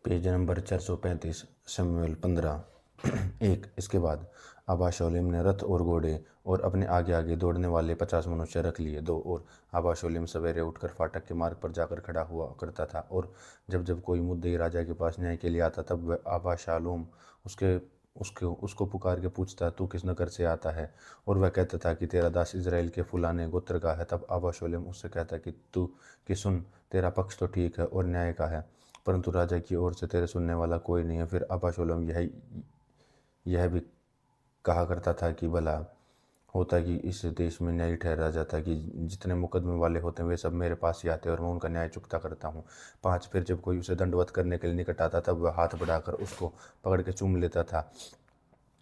Page number 435 शमूएल 15। एक इसके बाद अबाशालोम ने रथ और घोड़े और अपने आगे आगे दौड़ने वाले 50 मनुष्य रख लिए। दो और अबाशालोम सवेरे उठकर फाटक के मार्ग पर जाकर खड़ा हुआ करता था, और जब जब कोई मुद्दई राजा के पास न्याय के लिए आता तब वह अबाशालोम उसके उसको उसको पुकार के पूछता, तू किस नगर से आता है? और वह कहता था कि तेरा दास इज़राइल के फुलाने गोत्र का है। तब अबाशालोम उससे कहता कि सुन, तेरा पक्ष तो ठीक है और न्याय का है, परंतु राजा की ओर से तेरे सुनने वाला कोई नहीं है। फिर अबाशालोम यह भी कहा करता था कि भला होता कि इस देश में न्याय ठहरा जाता कि जितने मुकदमे वाले होते हैं वे सब मेरे पास ही आते हैं और मैं उनका न्याय चुकता करता हूँ। 5 फिर जब कोई उसे दंडवत करने के लिए निकट आता तब वह हाथ बढ़ाकर उसको पकड़ के चूम लेता था,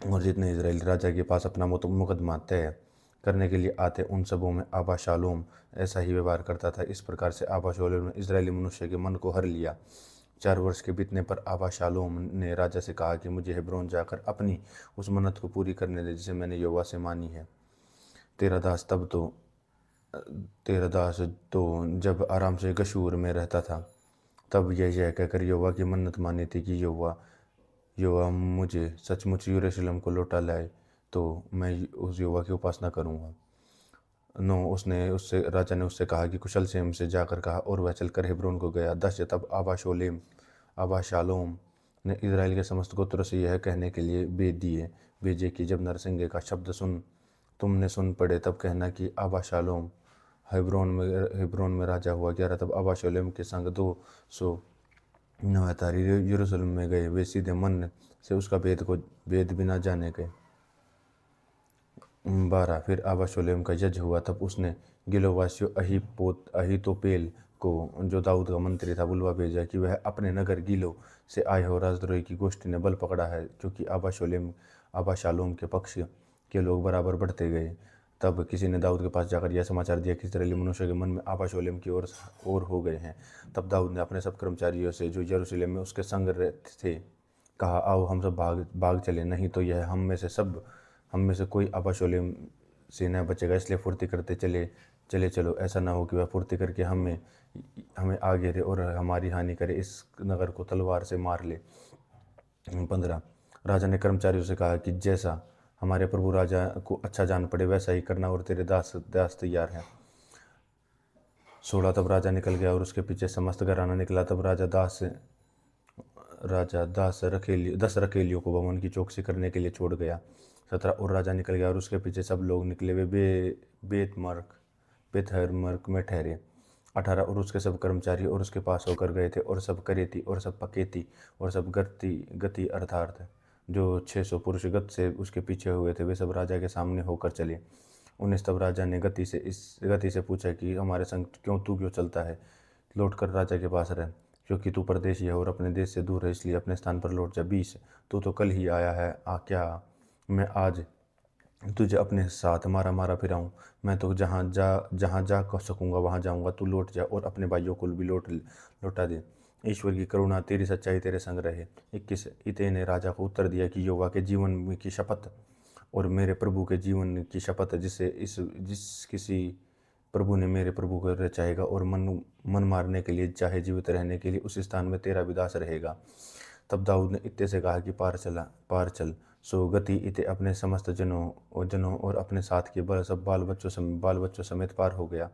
और जितने इजराइली राजा के पास अपना मुकदमा तय करने के लिए आते उन सबों में अबाशालोम ऐसा ही व्यवहार करता था। इस प्रकार से अबाशालोम ने इजरायली मनुष्य के मन को हर लिया। 4 वर्ष के बीतने पर अबाशालोम ने राजा से कहा कि मुझे हेब्रोन जाकर अपनी उस मन्नत को पूरी करने दे जिसे मैंने यहोवा से मानी है। तेरा दास तो जब आराम से गशूर में रहता था तब यह कहकर यहोवा की मन्नत मानी थी कि यहोवा मुझे सचमुच यरूशलेम को लौटा लाए तो मैं उस यहोवा की उपासना करूँगा। 9 उसने उससे राजा ने उससे कहा कि कुशल क्षेम से जाकर कहा, और वह चलकर हेब्रोन को गया। 10 तब अबाशालोम ने इज़राइल के समस्त गोत्रों से यह कहने के लिए भेजे कि जब नरसिंगे का शब्द तुमने सुन पड़े तब कहना कि अबाशालोम हेब्रोन में राजा हुआ। 11 तब अबाशालोम के संग 200 नवातारी यरूशलेम में गए। वे सीधे मन से उसका भेद भी न जाने गए। 12 फिर अबाशालोम का यज्ञ हुआ तब उसने गिलोवासियों अहीतोपेल को, जो दाऊद का मंत्री था, बुलवा भेजा कि वह अपने नगर गिलो से आए हो राजद्रोही की गोष्ठी ने बल पकड़ा है, क्योंकि अबाशालोम के पक्ष के लोग बराबर बढ़ते गए। तब किसी ने दाऊद के पास जाकर यह समाचार दिया कि इस्राएली मनुष्य के मन में अबाशालोम की ओर हो गए हैं। तब दाऊद ने अपने सब कर्मचारियों से जो यरूशलेम में उसके संग थे कहा, आओ हम सब भाग चले, नहीं तो यह हम में से कोई अबाशालोम से न बचेगा। इसलिए फुर्ती करते चले चलो, ऐसा ना हो कि वह फुर्ती करके हमें आ घेरे और हमारी हानि करे, इस नगर को तलवार से मार ले। 15 राजा ने कर्मचारियों से कहा कि जैसा हमारे प्रभु राजा को अच्छा जान पड़े वैसा ही करना, और तेरे दास तैयार है। 16 तब राजा निकल गया और उसके पीछे समस्त घराना निकला। तब राजा 10 रखेलियों को भवन की चौकसी करने के लिए छोड़ गया। 17 और राजा निकल गया और उसके पीछे सब लोग निकले, वे बेतहर्मर्क में ठहरे। 18 और उसके सब कर्मचारी और उसके पास होकर गए थे, और सब करेती और सब पकेती और सब गति अर्थात जो 600 पुरुष गत से उसके पीछे हुए थे, वे सब राजा के सामने होकर चले। 19 तब राजा ने गति से पूछा कि हमारे संग क्यों चलता है? लौटकर राजा के पास रह, क्योंकि तू परदेशी है और अपने देश से दूर है, इसलिए अपने स्थान पर लौट जा। 20 तू तो कल ही आया है, क्या मैं आज तुझे अपने साथ मारा फिराऊं? मैं तो जहाँ जा कर सकूंगा वहाँ जाऊंगा। तू लौट जा और अपने भाइयों को भी लौटा दे। ईश्वर की करुणा तेरी सच्चाई तेरे संग रहे। 21 इते ने राजा को उत्तर दिया कि यहोवा के जीवन की शपथ और मेरे प्रभु के जीवन की शपथ, जिस किसी प्रभु ने मेरे प्रभु को रचाएगा और मन मारने के लिए चाहे जीवित रहने के लिए, उस स्थान में तेरा भी दास रहेगा। तब दाऊद ने इत्ते से कहा कि पार चल। सो गति इते अपने समस्त जनों और अपने साथ के बाल बच्चों समेत पार हो गया।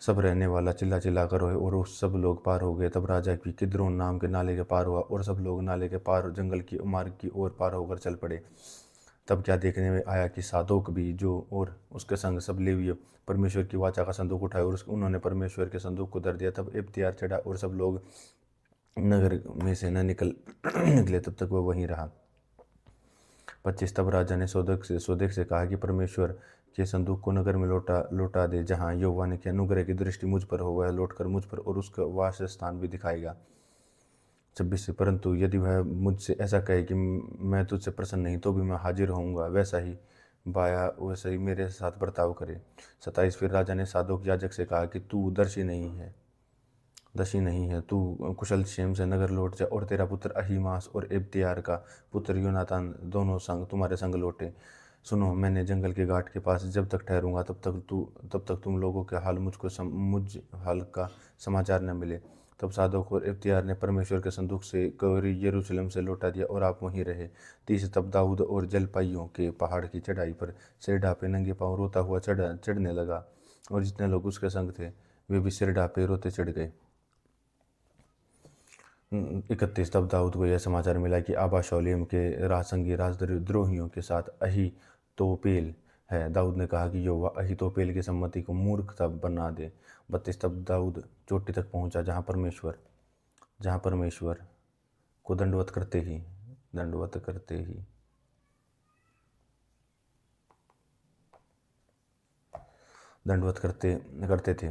सब रहने वाला चिल्ला कर रोए, और उस सब लोग पार हो गए। तब राजा भी किद्रोन नाम के नाले के पार हुआ, और सब लोग नाले के पार जंगल की मार्ग की ओर पार होकर चल पड़े। तब क्या देखने में आया कि सादोक भी जो और उसके संग सब लेवीय परमेश्वर की वाचा का संदूक उठाए, और उन्होंने परमेश्वर के संदूक को धर दिया। तब इब्तियार चढ़ा और सब लोग नगर में से न निकले तब तक वह वहीं रहा। 25 तब राजा ने सोदेक से कहा कि परमेश्वर के संदूक को नगर में लौटा दे, जहाँ यहोवा ने की अनुग्रह की दृष्टि मुझ पर हो, वह लौटकर मुझ पर और उसका वास स्थान भी दिखाएगा। 26 परंतु यदि वह मुझसे ऐसा कहे कि मैं तुझसे प्रसन्न नहीं, तो भी मैं हाजिर होऊंगा, वैसा ही मेरे साथ बर्ताव करे। 27 फिर राजा ने सादोक याजक से कहा कि तू दर्शी नहीं है, तू कुशल क्षेम से नगर लौट जा, और तेरा पुत्र अहीमास और इब्तियार का पुत्र योनातान दोनों तुम्हारे संग लौटे। सुनो, मैंने जंगल के घाट के पास जब तक ठहरूंगा तब तक तुम लोगों के मुझ हाल का समाचार न मिले। तब सादोक और इफ्तियार ने परमेश्वर के संदूक से को यरूशलेम से लौटा दिया और आप वहीं रहे। 30 तब दाऊद और जलपाइयों के पहाड़ की चढ़ाई पर सिर ढापे नंगे पांव रोता हुआ चढ़ने लगा, और जितने लोग उसके संग थे वे भी सिर ढापे रोते चढ़ गए। 31 तब दाऊद को यह समाचार मिला कि आबा शौलेम के राजसंगी राजद्रोहियों के साथ अहीतोपेल है। दाऊद ने कहा कि यहोवा अहीतोपेल की सम्मति को मूर्खता बना दे। 32 तब दाऊद चोटी तक पहुंचा जहां परमेश्वर को दंडवत करते थे।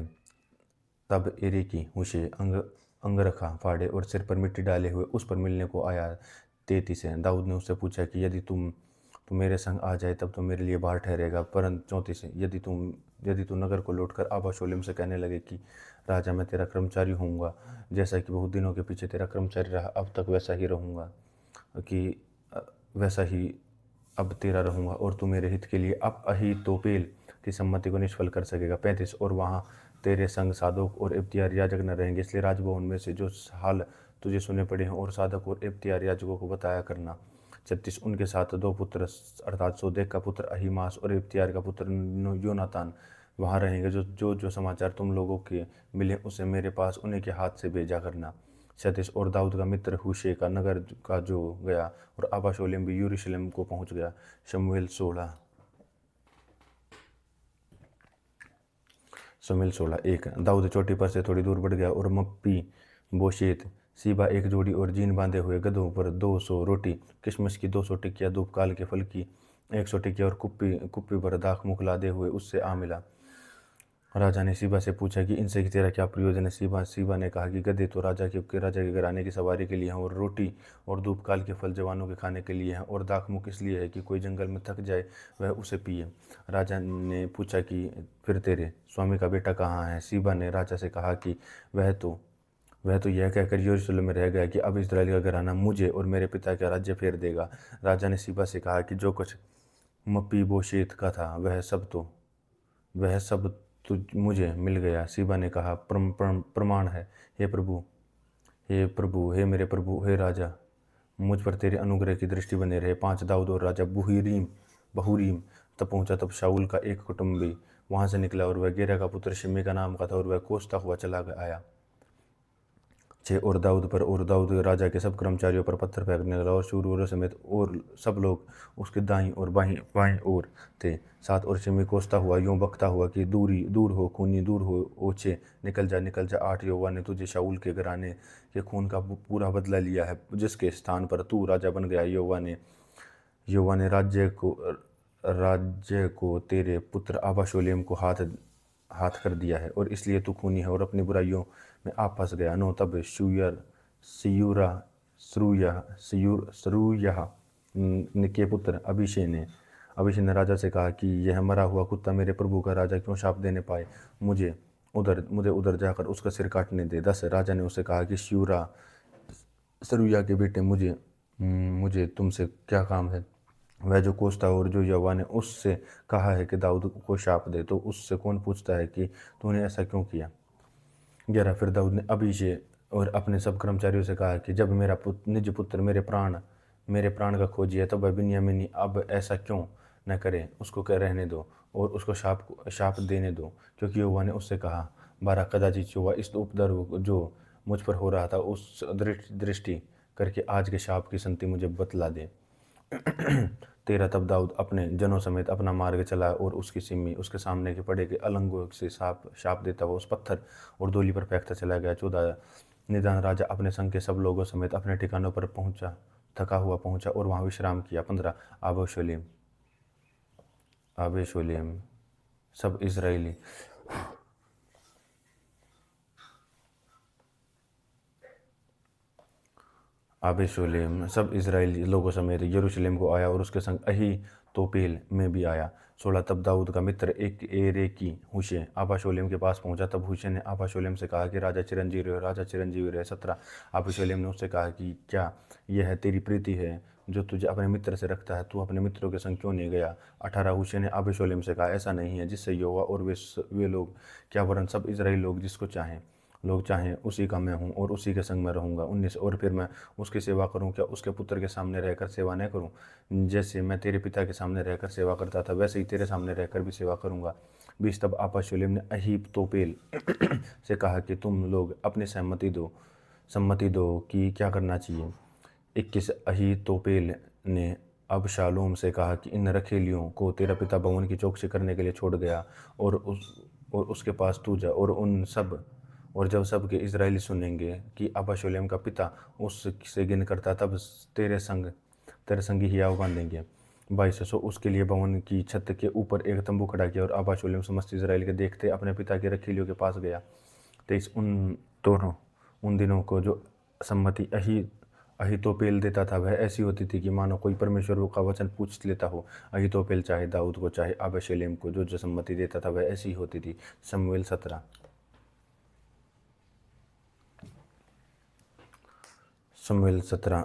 तब एरेकी हुशे अंगरखा फाड़े और सिर पर मिट्टी डाले हुए उस पर मिलने को आया। 33 है। दाऊद ने उससे पूछा कि यदि तू मेरे संग आ जाए तब तो मेरे लिए बाहर ठहरेगा, परंतु 34 है। यदि तू नगर को लौटकर आबा शोलेम से कहने लगे कि राजा मैं तेरा कर्मचारी होऊंगा, जैसा कि बहुत दिनों के पीछे तेरा कर्मचारी रहा, अब तक वैसा ही रहूँगा वैसा ही अब तेरा रहूँगा, और तू मेरे हित के लिए अब अहीतोपेल की सम्मति को निष्फल कर सकेगा। 35 और वहाँ तेरे संग सादोक और इफ्तियार याजक न रहेंगे, इसलिए राजभवन में से जो हाल तुझे सुने पड़े हैं और सादोक और इफ्तियार याजकों को बताया करना। 36 उनके साथ 2 पुत्र अर्थात सोदेक का पुत्र अहीमास और इफ्तियार का पुत्र योनातान वहाँ रहेंगे। जो समाचार तुम लोगों के मिले उसे मेरे पास उन्हीं के हाथ से भेजा करना। 37 और दाऊद का मित्र हुशे का नगर का जो गया, और आबा शोलेम भी यरूशलेम को पहुँच गया। शमूएल 16 1 दाऊद चोटी पर से थोड़ी दूर बढ़ गया और मप्पी बोशेत सीबा एक जोड़ी और जीन बांधे हुए गधों पर 200 रोटी किशमिश की 200 टिक्कियाँ धूपकाल के फल की 100 टिक्कियाँ और कुप्पी पर दाख मुख लादे हुए उससे आ मिला। राजा ने सीबा से पूछा कि इनसे तेरा क्या प्रयोजन है। सीबा ने कहा कि गधे तो राजा के घराने की सवारी के लिए हैं, और रोटी और धूपकाल के फल जवानों के खाने के लिए हैं, और दाख मुख इसलिए है कि कोई जंगल में थक जाए वह उसे पिए। राजा ने पूछा कि फिर तेरे स्वामी का बेटा कहाँ है। सीबा ने राजा से कहा कि वह तो यह कहकर यरूशलेम में रह गया कि अब इस्राएल का घराना मुझे और मेरे पिता का राज्य फेर देगा। राजा ने सीबा से कहा कि जो कुछ मपीबोशेत का था वह सब तो मुझे मिल गया। सीबा ने कहा प्रमाण है, हे प्रभु, हे मेरे प्रभु, हे राजा, मुझ पर तेरे अनुग्रह की दृष्टि बने रहे। 5 दाऊद और राजा बहूरीम तब पहुंचा। तब शाऊल का एक कुटुंबी वहां से निकला, और वह गेरा का पुत्र शिमी का नाम का था, और वह कोसता हुआ चला आया। 6 और दाऊद राजा के सब कर्मचारियों पर पत्थर फेंकने लगा, और शूरवीरों समेत और सब लोग उसके दाईं और बाईं ओर थे। 7 और शिमी कोसता हुआ यूं बकता हुआ कि दूर हो खूनी, दूर हो ओछे, निकल जा। 8 यहोवा ने तुझे शाऊल के घराने के खून का पूरा बदला लिया है, जिसके स्थान पर तू राजा बन गया। यहोवा ने राज्य को तेरे पुत्र आबा शोलेम को हाथ कर दिया है, और इसलिए तू खूनी है और अपनी बुराइयों में आप फंस गया। 9 तब सरूयाह के पुत्र अभिषे ने राजा से कहा कि यह मरा हुआ कुत्ता मेरे प्रभु का राजा क्यों शाप देने पाए। मुझे उधर जाकर उसका सिर काटने दे। 10 राजा ने उससे कहा कि सरूयाह के बेटे, मुझे तुमसे क्या काम है। वह जो कोसता और जो यहोवा ने उससे कहा है कि दाऊद को शाप दे, तो उससे कौन पूछता है कि तूने ऐसा क्यों किया। 11 फिर दाऊद ने अभिषे और अपने सब कर्मचारियों से कहा कि जब मेरा निज पुत्र मेरे प्राण का खोजी है, तब वह बिन्यामीनी अब ऐसा क्यों न करे। उसको कह रहने दो और उसको शाप देने दो, क्योंकि यहोवा ने उससे कहा। 12 कदाचित यहोवा इस उपद्रव जो मुझ पर हो रहा था उस दृष्टि करके आज के शाप की संति मुझे बतला दे। 13 तब दाऊद अपने जनों समेत अपना मार्ग चला, और उसकी सिम्मी उसके सामने के पड़े के अलंगों से शाप देता हुआ उस पत्थर और डोली पर फेंकता चला गया। 14 निदान राजा अपने संग के सब लोगों समेत अपने ठिकानों पर थका हुआ पहुंचा और वहां विश्राम किया। 15 आबे शोलेम सब इजराइली लोगों समेत यरूशलेम को आया, और उसके संग अहीतोपेल में भी आया। 16 तब दाऊद का मित्र एक एरेकी हुशे आबा शोलेम के पास पहुंचा। तब हुशे ने आबा शोलेम से कहा कि राजा चिरंजीवी रहे। 17 आबा शोलेम ने उससे कहा कि क्या यह तेरी प्रीति है जो तुझे अपने मित्र से रखता है, तू अपने मित्रों के संग क्यों नहीं गया। 18 हुशे ने आबा शोलेम से कहा, ऐसा नहीं है, जिससे यहोवा और वे लोग क्या वरन सब इजराइल लोग जिसको चाहें लोग चाहें उसी का मैं हूँ और उसी के संग में रहूँगा। 19 और फिर मैं उसकी सेवा करूँ, क्या उसके पुत्र के सामने रहकर सेवा न करूँ? जैसे मैं तेरे पिता के सामने रहकर सेवा करता था वैसे ही तेरे सामने रहकर भी सेवा करूँगा। 20 तब अबशालोम ने अहीतोपेल से कहा कि तुम लोग अपनी सम्मति दो कि क्या करना चाहिए। 21 अहीतोपेल ने अबशालोम से कहा कि इन रखेलियों को तेरा पिता भवन की चौकसी करने के लिए छोड़ गया और उसके पास तू जा और जब सब के इजरायली सुनेंगे कि अबशालोम का पिता उससे गिन करता तब तेरे संग ही हियाव बांधेंगे। 22 सो उसके लिए भवन की छत के ऊपर एक तंबू खड़ा किया और अबशालोम समस्त इजराइल के देखते अपने पिता के रखीलियों के पास गया। 23 उन दिनों को जो सम्मति अहीतोपेल देता था वह ऐसी होती थी कि मानो कोई परमेश्वर का वचन पूछ लेता हो। अहीतोपेल चाहे दाऊद को चाहे अबशालोम को जो सम्मति देता था वह ऐसी होती थी। शमूएल 17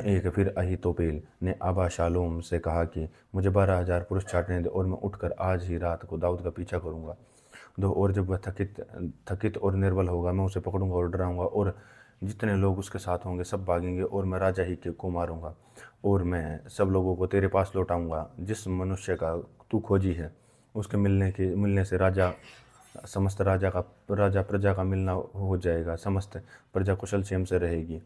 1 फिर अहीतोपेल ने अबशालोम से कहा कि मुझे 12,000 पुरुष छाँटने दे और मैं उठकर आज ही रात को दाऊद का पीछा करूँगा। 2 और जब वह थकित और निर्बल होगा मैं उसे पकड़ूंगा और डराऊंगा और जितने लोग उसके साथ होंगे सब भागेंगे और मैं राजा ही को मारूंगा और मैं सब लोगों को तेरे पास लौटाऊंगा। जिस मनुष्य का तू खोजी है उसके मिलने से समस्त राजा प्रजा का मिलना हो जाएगा। समस्त प्रजा कुशल क्षेम से रहेगी।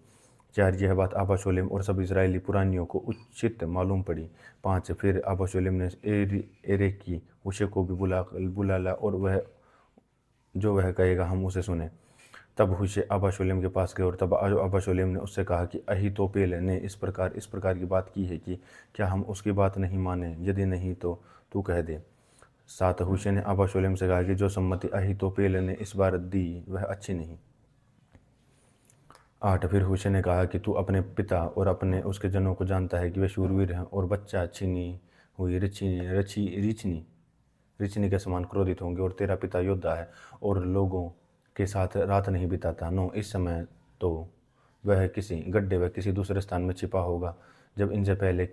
4 यह बात अबशालोम और सब इजरायली पुरानियों को उचित मालूम पड़ी। 5 फिर अबशालोम ने एरेकी हुशै को भी बुला ला और वह कहेगा हम उसे सुने। तब हुशै अबशालोम के पास गए और तब अबशालोम ने उससे कहा कि अहीतोपेल ने इस प्रकार की बात की है कि क्या हम उसकी बात नहीं माने? यदि नहीं तो तू कह दे। 7 हुशै ने अबशालोम से कहा कि जो सम्मति अहीतोपेल ने इस बार दी वह अच्छी नहीं। 8 फिर हुशै ने कहा कि तू अपने पिता और उसके जनों को जानता है कि वे शूरवीर हैं और बच्चा छीनी हुई रिचनी के समान क्रोधित होंगे और तेरा पिता योद्धा है और लोगों के साथ रात नहीं बिताता। 9 इस समय तो वह किसी दूसरे स्थान में छिपा होगा। जब इनसे पहले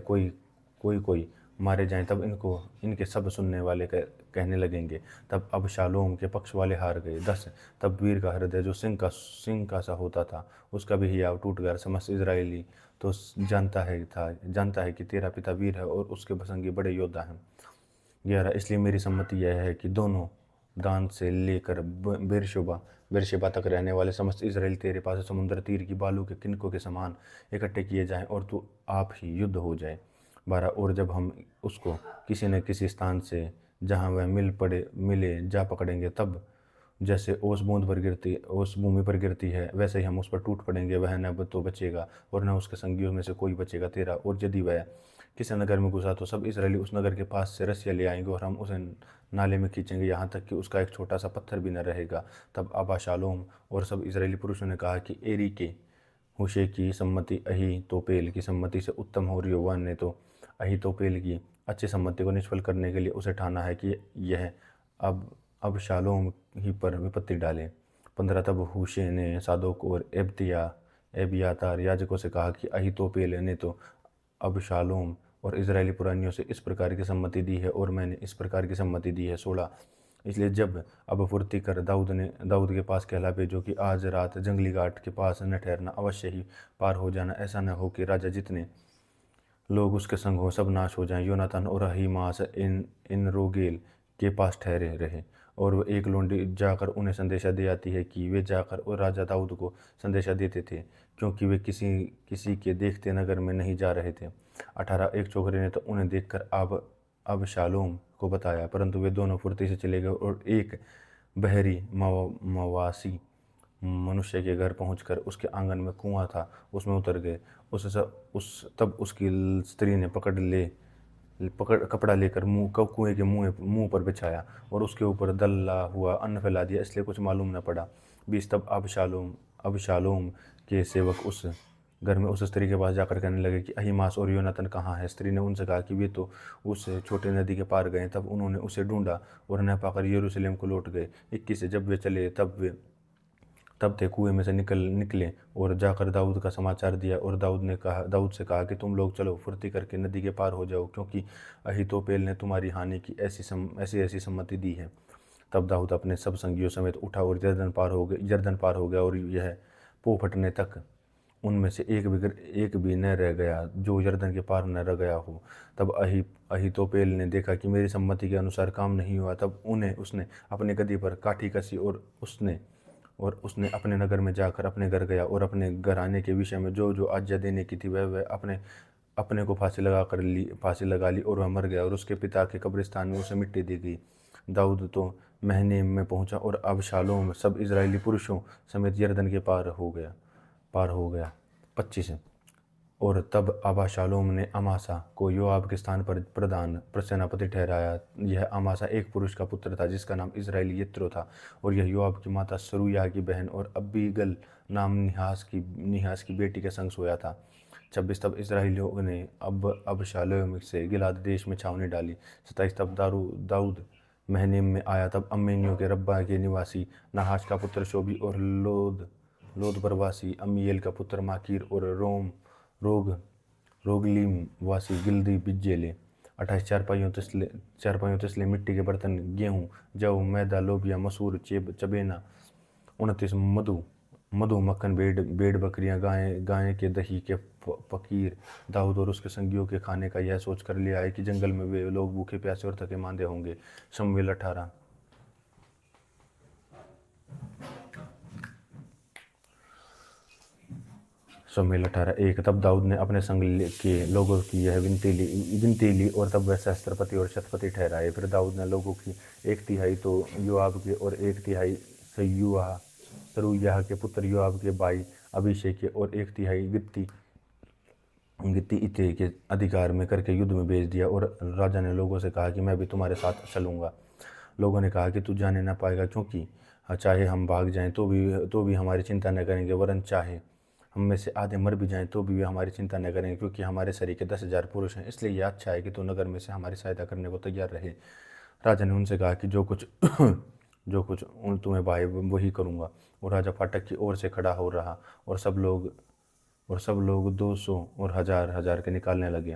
कोई मारे जाएं तब इनके सब सुनने वाले कहने लगेंगे तब अबशालोम के पक्ष वाले हार गए। 10 तब वीर का हृदय जो सिंह का सा होता था उसका भी हियाव टूट गया। समस्त इजरायली तो जानता है कि तेरा पिता वीर है और उसके संगी बड़े योद्धा हैं। 11 इसलिए मेरी सम्मति यह है कि दोनों दान से लेकर बेरशेबा तक रहने वाले समस्त इजराइल तेरे पास समुद्र तीर की बालू के किनकों के समान इकट्ठे किए जाएं और तू आप ही युद्ध हो जाए। 12 और जब हम उसको किसी न किसी स्थान से जहाँ वह मिले जा पकड़ेंगे तब जैसे ओस भूमि पर गिरती है वैसे ही हम उस पर टूट पड़ेंगे। वह न तो बचेगा और न उसके संगियों में से कोई बचेगा। 13 और यदि वह किसी नगर में घुसा तो सब इजरायली उस नगर के पास से रस्सियाँ ले आएंगे और हम उसे नाले में खींचेंगे यहाँ तक कि उसका एक छोटा सा पत्थर भी न रहेगा। तब अबशालोम और सब इजरायली पुरुषों ने कहा कि एरी के हुशै की सम्मति अहीतोपेल की सम्मति से उत्तम हो। यहोवा ने तो अहीतोपेल की अच्छी सम्मति को निष्फल करने के लिए उसे ठाना है कि यह अबशालोम ही पर विपत्ति डाले। 15 तब हुशै ने सादोक और एबियातार याजकों से कहा कि अहीतोपेल ने तो अबशालोम और इजरायली पुरानियों से इस प्रकार की सम्मति दी है और मैंने इस प्रकार की सम्मति दी है। 16 इसलिए जब अब फुर्ती कर दाऊद के पास कहला भेजो कि आज रात जंगली घाट के पास न ठहरना, अवश्य ही पार हो जाना। ऐसा न हो कि राजा जितने लोग उसके संग हो सब नाश हो जाएं। योनातान और अहीमास इन रोगेल के पास ठहरे रहे और वह एक लोंडी जाकर उन्हें संदेशा दे आती है कि वे जाकर और राजा दाऊद को संदेशा देते थे क्योंकि वे किसी के देखते नगर में नहीं जा रहे थे। 18 एक छोकरे ने तो उन्हें देखकर अबशालोम को बताया परंतु वे दोनों फुर्ती से चले गए और एक बहरी मवासी मनुष्य के घर पहुंचकर उसके आंगन में कुआं था उसमें उतर गए। तब उसकी स्त्री ने कपड़ा लेकर कुएं के मुंह पर बिछाया और उसके ऊपर दला हुआ अन्न फैला दिया, इसलिए कुछ मालूम न पड़ा। 20 तब अबशालोम के सेवक उस घर में उस स्त्री के पास जाकर कहने लगे कि अहीमास और योनातान कहाँ है? स्त्री ने उनसे कहा कि वे तो उस छोटे नदी के पार गए। तब उन्होंने उसे ढूंढा और न पाकर यरूशलेम को लौट गए। 21 जब वे चले तब थे कुएं में से निकले और जाकर दाऊद का समाचार दिया और दाऊद से कहा कि तुम लोग चलो फुर्ती करके नदी के पार हो जाओ क्योंकि अहीतोपेल ने तुम्हारी हानि की ऐसी सम्मति दी है। तब दाऊद अपने सब संगियों समेत उठा और यरदन पार हो गया, और यह पो फटने तक उनमें से एक भी न रह गया जो यरदन के पार न रह गया हो। तब अहीतोपेल ने देखा कि मेरी सम्मति के अनुसार काम नहीं हुआ। तब उसने अपने गद्दी पर काठी कसी, और उसने अपने नगर में जाकर अपने घर गया, और अपने घराने के विषय में जो जो आज्ञा देने की थी वह अपने को फांसी लगा ली, और वह मर गया, और उसके पिता के कब्रिस्तान में उसे मिट्टी दी गई। दाऊद तो महनेम में पहुंचा, और अबशालोम सब इजरायली पुरुषों समेत यरदन के पार हो गया। 25। और तब अबशालोम ने अमासा को योआब के स्थान पर प्रधान सेनापति ठहराया। यह अमासा एक पुरुष का पुत्र था जिसका नाम इजराइली यित्रो था, और यह योआब की माता सरूया की बहन और अबीगल नाम निहास की बेटी के संग सोया था। 26। तब इजराइलियों ने अबशालोम से गिलाद देश में छावनी डाली। 27। तब दाऊद महनेम में आया। तब अम्मेनियों के रब्बा के निवासी नहाश का पुत्र शोबी और लोद परवासी अम्मीएल का पुत्र माकीर और रोगलीम वासी गिल्दी बिज्जेले। 28। चारपाइयों तसले मिट्टी के बर्तन, गेहूँ, जौ, मैदा, लोबिया, मसूर, चबेना। 29। मधु मक्खन, भेड़ बकरियां, गाय के दही के फकीर। दाऊद और उसके संगियों के खाने का यह सोच कर ले आए कि जंगल में वे लोग भूखे प्यासे और थके मांदे होंगे। शमूएल 18। शमूएल 18:1। तब दाऊद ने अपने संग के लोगों की यह विनती ली, और तब वह सहस्त्रपति और शतपति ठहराए। फिर दाऊद ने लोगों की 1/3 तो योआब के और 1/3 सरूयाह के पुत्र योआब के भाई अभिषेक के और 1/3 गित्ती इत्ते के अधिकार में करके युद्ध में भेज दिया। और राजा ने लोगों से कहा कि मैं भी तुम्हारे साथ चलूँगा। लोगों ने कहा कि तू जाने ना पाएगा, क्योंकि चाहे हम भाग जाएं तो भी हमारी चिंता न करेंगे, वरन चाहे हम में से आधे मर भी जाएं तो भी वे हमारी चिंता न करेंगे, क्योंकि हमारे शरीर के 10,000 पुरुष हैं। इसलिए यह अच्छा है कि तू नगर में से हमारी सहायता करने को तैयार रहे। राजा ने उनसे कहा कि जो कुछ तुम्हें भाई वही करूँगा। और राजा फाटक की ओर से खड़ा हो रहा, और सब लोग 200 और हजार के निकालने लगे।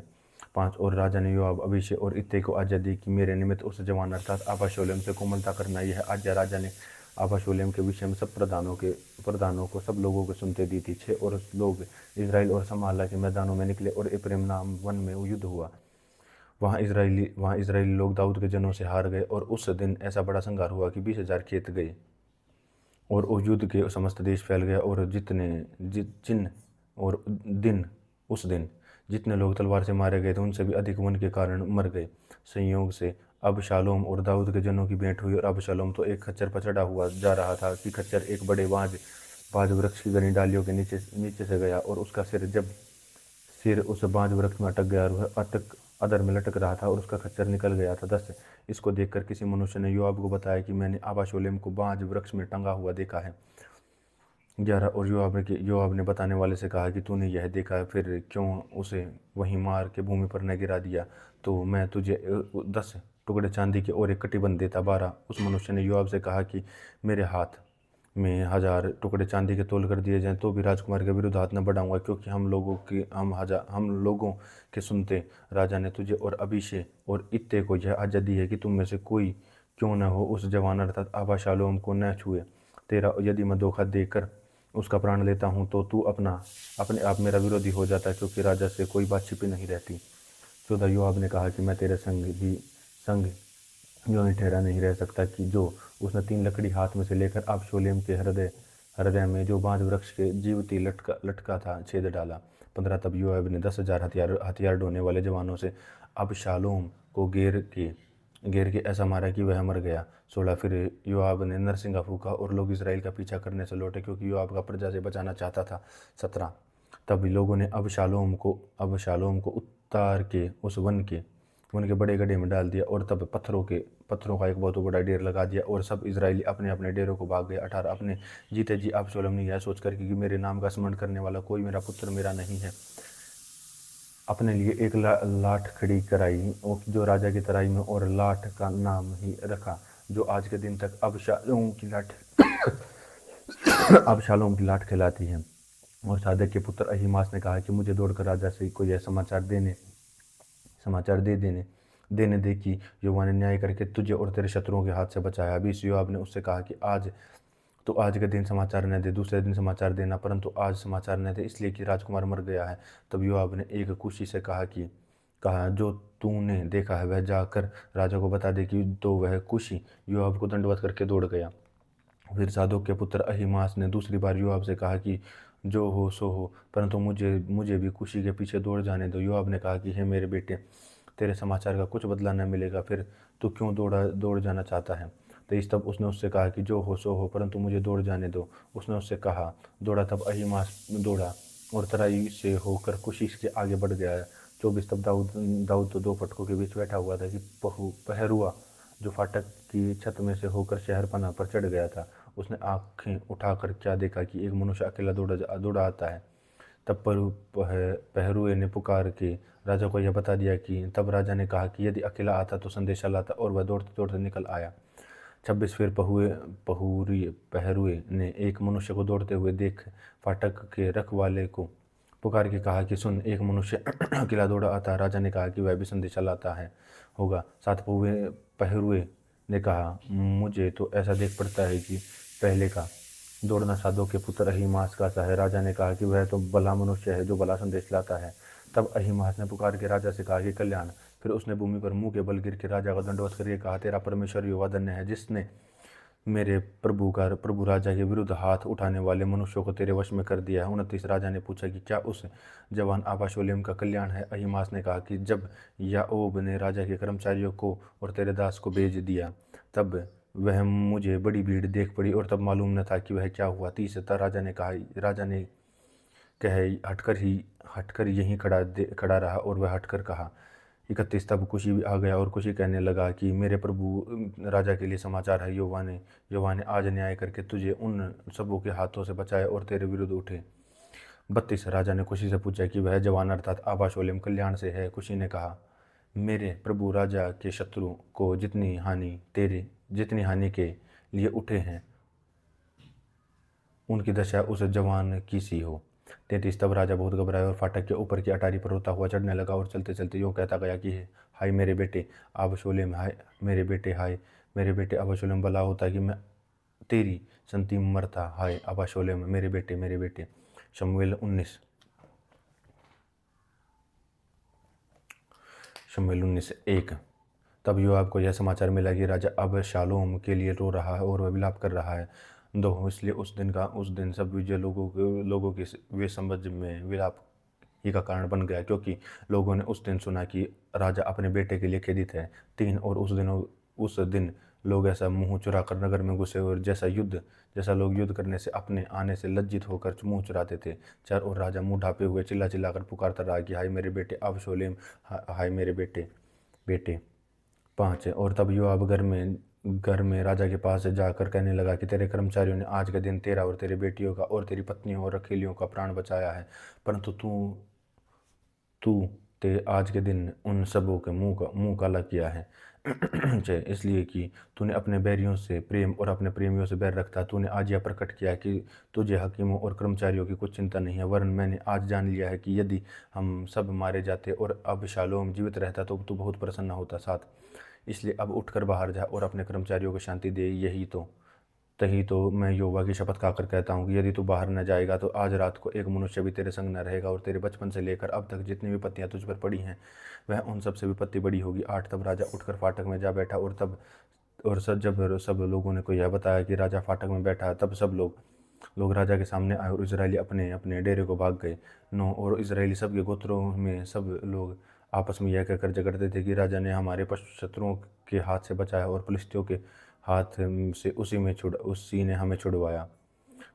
5। और राजा ने योआब, अभिषेक और इत्ते को आज्ञा दी कि मेरे निमित्त उस जवान अर्थात अबशालोम से कोमलता करना। यह आज्ञा राजा ने अबशालोम के विषय में सब प्रधानों को सब लोगों को सुनते दी थी। 6। और लोग इजराइल और समाला के मैदानों में निकले, और एप्रैम नाम वन में युद्ध हुआ। वहाँ इजराइली लोग दाऊद के जनों से हार गए, और उस दिन ऐसा बड़ा संहार हुआ कि 20,000 खेत गए, और उस युद्ध के समस्त देश फैल गया। और उस दिन जितने लोग तलवार से मारे गए थे उनसे भी अधिक वन के कारण मर गए। संयोग से अबशालोम और दाऊद के जनों की भेंट हुई, और अबशालोम तो एक खच्चर पर चढ़ा हुआ जा रहा था कि खच्चर एक बड़े बाज वृक्ष की घनी डालियों के नीचे से गया, और उसका सिर उस बाज वृक्ष में अटक गया, और वह अधर में लटक रहा था, और उसका खच्चर निकल गया था। 10। इसको देखकर किसी मनुष्य ने योआब को बताया कि मैंने अबशालोम को बाज वृक्ष में टंगा हुआ देखा है। 11। और योआब ने बताने वाले से कहा कि तूने यह देखा, फिर क्यों उसे वहीं मार के भूमि पर न गिरा दिया, तो मैं तुझे 10 टुकड़े चांदी के और एक कटिबंध देता। 12। उस मनुष्य ने योआब से कहा कि मेरे हाथ में 1000 टुकड़े चांदी के तोल कर दिए जाएं तो भी राजकुमार के विरुद्ध हाथ न बढ़ाऊंगा, क्योंकि हम लोगों के सुनते राजा ने तुझे और अभिषेक और इत्ते को यह आज्ञा दी है कि तुम में से कोई क्यों न हो उस जवान अर्थात अबशालोम को न छुए। 13। यदि मैं धोखा देकर उसका प्राण लेता हूँ तो तू अपने आप मेरा विरोधी हो जाता है, क्योंकि राजा से कोई बात छिपी नहीं रहती। 14। योआब ने कहा कि मैं तेरे संग यूँ ही ठहरा नहीं रह सकता कि जो उसने 3 लकड़ी हाथ में से लेकर अबशालोम के हृदय में जो बांज वृक्ष के जीवती लटका था छेद डाला। 15। तब योआब ने 10,000 हथियार ढोने वाले जवानों से अबशालोम को घेर के ऐसा मारा कि वह मर गया। 16। फिर योआब ने नरसिंगा फूंका, और लोग इजराइल का पीछा करने से लौटे, क्योंकि योआब का प्रजा से बचाना चाहता था। 17। तब लोगों ने अबशालोम को उतार के उस वन के बड़े गड्ढे में डाल दिया, और तब पत्थरों का एक बहुत बड़ा ढेर लगा दिया, और सब इजराइली अपने अपने डेरों को भाग गए। 18। अपने जीते जी अबशालोम ने यह सोचकर कि मेरे नाम का स्मरण करने वाला कोई मेरा पुत्र मेरा नहीं है, अपने लिए एक लाठ खड़ी कराई, जो राजा की तराई में, और लाठ का नाम ही रखा, जो आज के दिन तक अबशालोम की लाठ कहलाती है। और सादक के पुत्र अहीमास ने कहा कि मुझे दौड़कर राजा से कोई यह समाचार दे देने देने दे कि युवा ने न्याय करके तुझे और तेरे शत्रुओं के हाथ से बचाया। अभी इस योआब ने उससे कहा कि आज के दिन समाचार न दे, दूसरे दिन समाचार देना, परंतु आज समाचार न दे, इसलिए कि राजकुमार मर गया है। तब योआब ने एक कुशी से कहा जो तूने देखा है वह जाकर राजा को बता दे कि तो वह कुशी योआब को दंडवत करके दौड़ गया। फिर सादोक के पुत्र अहीमास ने दूसरी बार योआब से कहा कि जो हो सो हो, परंतु मुझे मुझे भी कुशी के पीछे दौड़ जाने दो। योआब ने कहा कि हे मेरे बेटे, तेरे समाचार का कुछ बदला न मिलेगा, फिर तू क्यों दौड़ जाना चाहता है। तेईस तब उसने उससे कहा कि जो हो सो हो, परंतु मुझे दौड़ जाने दो। उसने उससे कहा दौड़ा। तब अहीमास दौड़ा और तराई से होकर कुशी के आगे बढ़ गया। 24 तब दाऊद तो दो फटकों के बीच बैठा हुआ था कि पहरुआ जो फाटक की छत में से होकर शहरपनाह पर चढ़ गया था। उसने आंखें उठाकर क्या देखा कि एक मनुष्य अकेला दौड़ा आता है। तब पहरुए ने पुकार के राजा को यह बता दिया कि तब राजा ने कहा कि यदि अकेला आता तो संदेशा लाता, और वह दौड़ते दौड़ते निकल आया। 26 फिर पहरुए ने एक मनुष्य को दौड़ते हुए देख फाटक के रखवाले को पुकार के कहा कि सुन, एक मनुष्य अकेला दौड़ा आता है। राजा ने कहा कि वह भी संदेशा लाता है होगा। सात पहरुए ने कहा मुझे तो ऐसा देख पड़ता है कि पहले का दौड़ना सादोक के पुत्र अहीमास का सा है। राजा ने कहा कि वह तो भला मनुष्य है जो भला संदेश लाता है। तब अहीमास ने पुकार के राजा से कहा कि कल्याण। फिर उसने भूमि पर मुंह के बल गिर के राजा का दंडवत करके कहा तेरा परमेश्वर यहोवा धन्य है, जिसने मेरे प्रभु राजा के विरुद्ध हाथ उठाने वाले मनुष्यों को तेरे वश में कर दिया है। 29 राजा ने पूछा कि क्या उस जवान अबशालोम का कल्याण है। अहीमास ने कहा कि जब याओब ने राजा के कर्मचारियों को और तेरे दास को भेज दिया, तब वह मुझे बड़ी भीड़ देख पड़ी और तब मालूम न था कि वह क्या हुआ। 30 राजा ने कह हटकर यहीं खड़ा रहा, और वह हटकर कहा। 31 तब कुशी भी आ गया और कुशी कहने लगा कि मेरे प्रभु राजा के लिए समाचार है। यहोवा ने आज न्याय करके तुझे उन सबों के हाथों से बचाया और तेरे विरुद्ध उठे। 32 राजा ने कुशी से पूछा कि वह जवान अर्थात अबशालोम कल्याण से है। कुशी ने कहा मेरे प्रभु राजा के शत्रु को जितनी हानि के लिए उठे हैं, उनकी दशा उस जवान की सी हो। 33 तब राजा बहुत घबराया और फाटक के ऊपर की अटारी पर रोता हुआ चढ़ने लगा और चलते चलते यूँ कहता गया कि हाय मेरे बेटे अबशालोम, हाय मेरे बेटे अबशालोम, भला होता कि मैं तेरी संति मरता, हाय अबशालोम मेरे बेटे। शमूएल 19:1। तब योआब को यह समाचार मिला कि राजा अबशालोम के लिए रो रहा है और वह विलाप कर रहा है। इसलिए उस दिन सब विजय लोगों की वे समझ में विलाप ही का कारण बन गया, क्योंकि लोगों ने उस दिन सुना कि राजा अपने बेटे के लिए खेदित है। 3 और उस दिन लोग ऐसा मुंह चुरा कर नगर में घुसे और जैसा लोग युद्ध करने से अपने आने से लज्जित होकर मुंह चुराते थे। 4 और राजा मुंह ढापे हुए चिल्ला चिल्लाकर पुकारता रहा कि हाय मेरे बेटे अबशालोम, हाय मेरे बेटे। 5 और तब योआब घर में राजा के पास जाकर कहने लगा कि तेरे कर्मचारियों ने आज के दिन तेरा और तेरे बेटियों का और तेरी पत्नियों और रखैलियों का प्राण बचाया है, परंतु तू ते आज के दिन उन सबों के मुंह काला किया है। इसलिए कि तूने अपने बैरियों से प्रेम और अपने प्रेमियों से बैर रखता। तूने आज यह प्रकट किया कि तुझे हकीमों और कर्मचारियों की कुछ चिंता नहीं है, वरन मैंने आज जान लिया है कि यदि हम सब मारे जाते और अबशालोम जीवित रहता तो तू बहुत प्रसन्न होता। 7 इसलिए अब उठकर बाहर जा और अपने कर्मचारियों को शांति दे। तही तो मैं यहोवा की शपथ खाकर कहता हूँ कि यदि तू बाहर न जाएगा तो आज रात को एक मनुष्य भी तेरे संग न रहेगा, और तेरे बचपन से लेकर अब तक जितनी विपत्तियाँ तुझ पर पड़ी हैं वह उन सब से विपत्ति बड़ी होगी। 8 तब राजा उठकर फाटक में जा बैठा, जब सब लोगों ने को यह बताया कि राजा फाटक में बैठा, तब सब लोग राजा के सामने आए और इजरायली अपने अपने डेरे को भाग गए। 9 और इजरायली सब के गोत्रों में सब लोग आपस में यह कहकर झगड़ते थे कि राजा ने हमारे शत्रुओं के हाथ से बचाया और फिलिस्तियों के हाथ से उसी ने हमें छुड़वाया।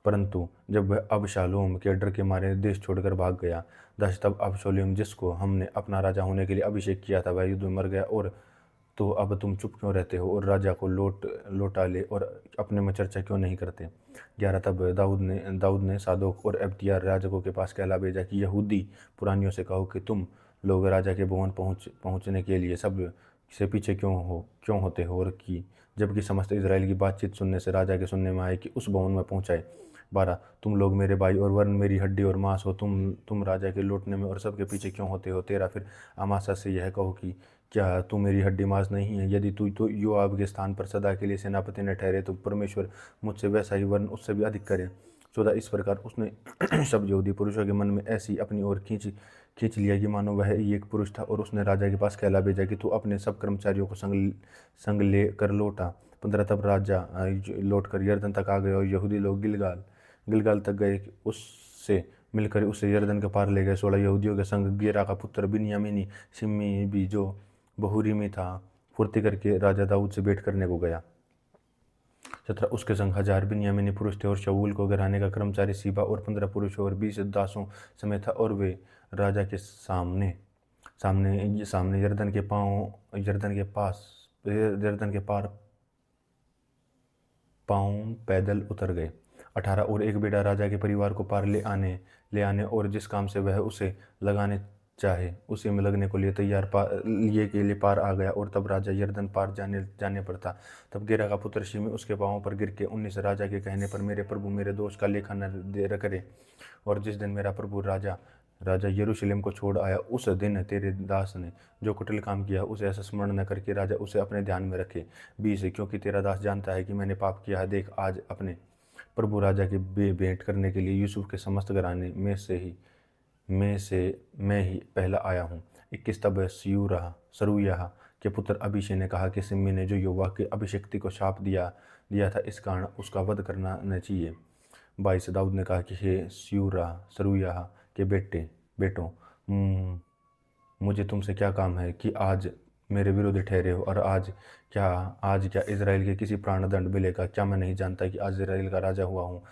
परंतु जब वह अबशालोम के डर के मारे देश छोड़कर भाग गया। 10 तब अबशालोम जिसको हमने अपना राजा होने के लिए अभिषेक किया था वह युद्ध में मर गया, और तो अब तुम चुप क्यों रहते हो और राजा को लौटा ले और अपने में चर्चा क्यों नहीं करते। 11 तब दाऊद ने सादोक और अब्यातार याजकों के पास कहला भेजा कि यहूदी पुरानियों से कहो कि तुम लोग राजा के भवन पहुँचने के लिए सब से पीछे क्यों होते हो, और कि जबकि समस्त इजराइल की बातचीत सुनने से राजा के सुनने में आए कि उस भवन में पहुँचाए 12 तुम लोग मेरे भाई और वर्ण मेरी हड्डी और मांस हो। तुम राजा के लौटने में और सबके पीछे क्यों होते हो? 13 फिर अमासा से यह कहो कि क्या तू मेरी हड्डी मांस नहीं है? यदि तू तो योआब के स्थान पर सदा के लिए सेनापति न ठहरे तो परमेश्वर मुझसे वैसा ही वर्ण उससे भी अधिक करे। 14 इस प्रकार उसने सब यहूदी पुरुषों के मन में ऐसी अपनी ओर खींच लिया कि मानो वह ही एक पुरुष था, और उसने राजा के पास कहला भेजा कि तू अपने सब कर्मचारियों को संग ले कर लौटा। 15 तब राजा लौट कर यरदन तक आ गए और यहूदी लोग गिलगाल तक गए, उससे मिलकर उसे यरदन के पार ले गए। 16 यहूदियों के संग गेरा का पुत्र बिन्यामीनी शिमी भी जो बहुरी में था फुर्ती करके राजा दाऊद से भेंट करने को गया। 17 उसके संग 1000 बिन्यामीनी पुरुष थे और शाऊल को घराने का कर्मचारी सीबा और 15 पुरुषों और 20 दासों समेत था, और वे राजा के सामने सामने सामने यरदन के पार पांव पैदल उतर गए। 18 और एक बेटा राजा के परिवार को पार ले आने और जिस काम से वह उसे लगाने चाहे उसी में लगने को लिए के लिए पार आ गया। और तब राजा यरदन पार जाने पर था। तब गेरा का पुत्र शिमी उसके पांवों पर गिर के 19 राजा के कहने पर, मेरे प्रभु मेरे दोष का लेखा न करे, और जिस दिन मेरा प्रभु राजा यरूशलेम को छोड़ आया उस दिन तेरे दास ने जो कुटिल काम किया उसे ऐसा स्मरण न करके राजा उसे अपने ध्यान में रखे। 20 क्योंकि तेरा दास जानता है कि मैंने पाप किया है। देख आज अपने प्रभु राजा के भेंट करने के लिए यूसुफ के समस्त घराने मैं ही पहला आया हूँ। 21 तब सरूयाह के पुत्र अभिषे ने कहा कि सिम्मी ने जो यहोवा के अभिषिक्ति को शाप दिया था, इस कारण उसका वध करना न चाहिए। 22 दाऊद ने कहा कि हे सरूयाह के बेटों, मुझे तुमसे क्या काम है कि आज मेरे विरोधी ठहरे हो, और आज क्या इज़राइल के किसी प्राणदंड मिलेगा? क्या मैं नहीं जानता कि आज इज़राइल का राजा हुआ हूँ?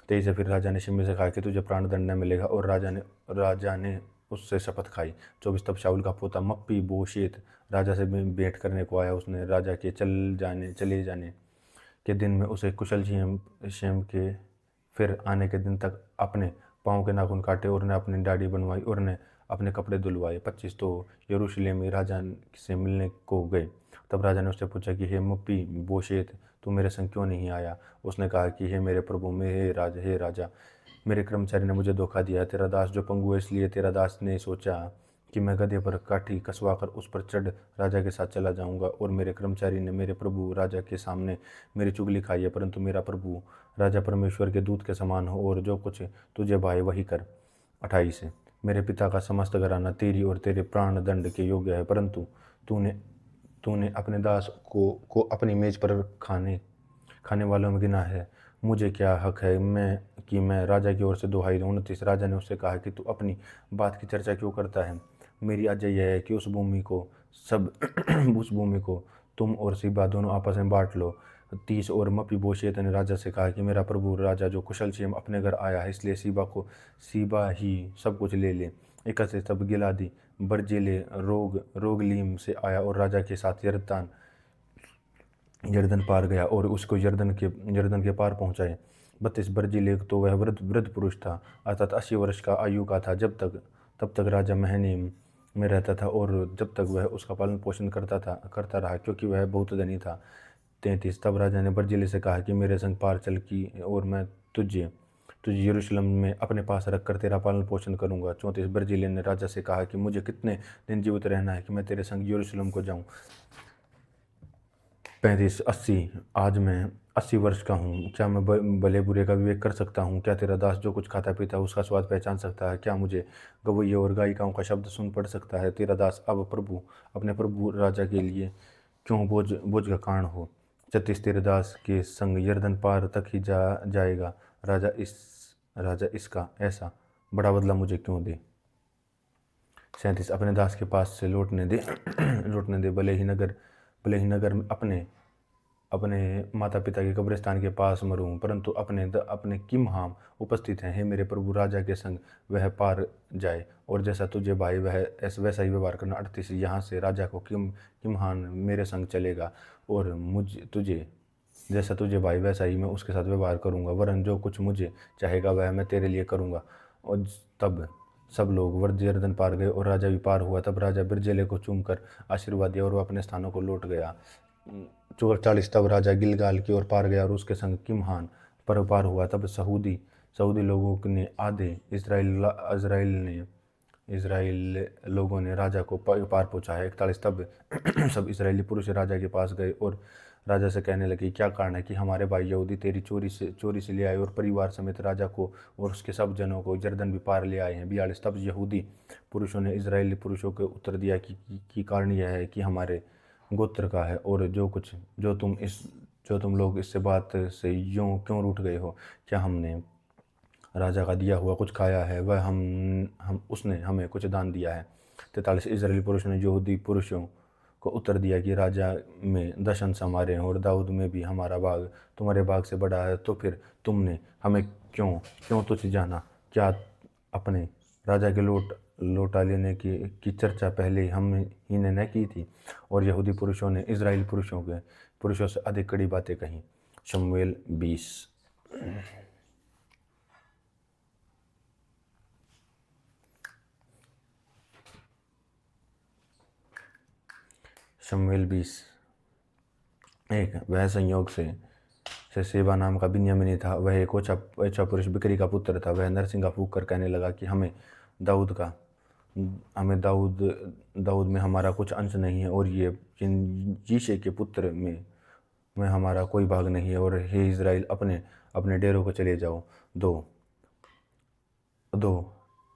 23 फिर राजा ने शिमी से कहा कि तुझे प्राणदंड न मिलेगा, और राजा ने उससे शपथ खाई। 24 तब शाऊल का पोता मप्पी बोशेत राजा से भेंट करने को आया। उसने राजा के चले जाने के दिन में उसे कुशल क्षेम के फिर आने के दिन तक अपने पाँव के नाखून काटे, और ने अपनी दाढ़ी बनवाई, और ने अपने कपड़े धुलवाए। 25 तो यरूशलेम राजा से मिलने को गए। तब राजा ने उससे पूछा कि हे मप्पी बोशेत, तू मेरे संग क्यों नहीं आया? उसने कहा कि हे मेरे प्रभु, हे राजा, मेरे कर्मचारी ने मुझे धोखा दिया। तेरा दास जो पंगु है, इसलिए तेरा दास ने सोचा कि मैं गधे पर काठी कसवा कर उस पर चढ़ राजा के साथ चला जाऊंगा, और मेरे कर्मचारी ने मेरे प्रभु राजा के सामने मेरी चुगली खाई है। परंतु मेरा प्रभु राजा परमेश्वर के दूत के समान हो, और जो कुछ तुझे भाई वही कर। 28 मेरे पिता का समस्त घराना तेरी और तेरे प्राण दंड के योग्य है, परंतु तूने अपने दास को अपनी मेज पर खाने वालों में गिना है। मुझे क्या हक है मैं राजा की ओर से दुहाई दूं? 29 राजा ने उससे कहा कि तू अपनी बात की चर्चा क्यों करता है? मेरी आज्ञा यह है कि उस भूमि को तुम और सीबा दोनों आपस में बांट लो। 30 और मपीबोशेत ने राजा से कहा कि मेरा प्रभु राजा जो कुशल क्षेम अपने घर आया है, इसलिए सीबा ही सब कुछ ले ले। 31 तब गिलादी बर्जिले रोगलीम से आया और राजा के साथ यरदन पार गया और उसको यरदन के पार पहुंचाए। 32 बर्जिले तो वह वृद्ध पुरुष था, अर्थात 80 वर्ष का आयु का था। तब तक राजा महनीम में रहता था, और जब तक वह उसका पालन पोषण करता रहा, क्योंकि वह बहुत धनी था। 33 तब राजा ने बर्जिले से कहा कि मेरे संग पार चल की, और मैं तुझे यरूशलेम में अपने पास रखकर तेरा पालन पोषण करूंगा। 34 बर्जिले ने राजा से कहा कि मुझे कितने दिन जीवित रहना है कि मैं तेरे संग यरूशलेम को जाऊं? 35 80 आज मैं 80 वर्ष का हूँ, क्या मैं भले बुरे का विवेक कर सकता हूँ? क्या तेरा दास जो कुछ खाता पीता है उसका स्वाद पहचान सकता है? क्या मुझे गवैये और गायिकाओं का शब्द सुन पड़ सकता है? तेरा दास अब अपने प्रभु राजा के लिए क्यों बोझ का कारण हो? 36 तेरे दास के संग यरदन पार तक ही जाएगा। राजा इसका ऐसा बड़ा बदला मुझे क्यों दे? 37 अपने दास के पास से लौटने दे भले ही नगर में अपने माता पिता के कब्रिस्तान के पास मरूं, परंतु अपने किमहाम उपस्थित हैं। हे मेरे प्रभु राजा के संग वह पार जाए, और जैसा तुझे भाई वैसा ही व्यवहार करना। 38 यहाँ से राजा को किमहान मेरे संग चलेगा, और तुझे जैसा तुझे भाई वैसा ही मैं उसके साथ व्यवहार करूँगा, वरन जो कुछ मुझे चाहेगा वह मैं तेरे लिए करूँगा। और तब सब लोग यरदन पार गए और राजा भी पार हुआ। तब राजा बिरजेले को चूमकर आशीर्वाद दिया और वह अपने स्थानों को लौट गया। 44 तब राजा गिलगाल की ओर पार गया और उसके संग किमहान पार हुआ, तब सऊदी सऊदी लोगों ने आधे इज़राइल लोगों ने राजा को पार पहुंचाया। 41 तब सब इज़राइली पुरुष राजा के पास गए और राजा से कहने लगे, क्या कारण है कि हमारे भाई यहूदी तेरी चोरी से ले आए और परिवार समेत राजा को और उसके सब जनों को यरदन भी पार ले आए हैं। 42 तब यहूदी पुरुषों ने इज़राइली पुरुषों को उत्तर दिया कि कारण यह है कि हमारे गोत्र का है, और जो तुम लोग इससे बात से यूँ क्यों रूठ गए हो? क्या हमने राजा का दिया हुआ कुछ खाया है? वह हम उसने हमें कुछ दान दिया है? 43 इज़राइली पुरुषों ने यहूदी पुरुषों को उत्तर दिया कि राजा में 10 अंश हमारे हैं और दाऊद में भी हमारा भाग तुम्हारे भाग से बड़ा है, तो फिर तुमने हमें क्यों क्यों तुच्छ जाना? क्या अपने राजा के लौटा लेने की चर्चा पहले हम ही ने न की थी? और यहूदी पुरुषों ने इज़राइल पुरुषों से अधिक कड़ी बातें कहीं। शमूएल 20। शमूएल 20:1। वह संयोग से सेबा नाम का बिन्यामीनी था। वह एक ओछा पुरुष बिक्री का पुत्र था। वह नरसिंगा फूंक कर कहने लगा कि हमें दाऊद में हमारा कुछ अंश नहीं है, और ये यिशै के पुत्र में हमारा कोई भाग नहीं है। और हे इज़राइल, अपने अपने डेरों को चले जाओ। 2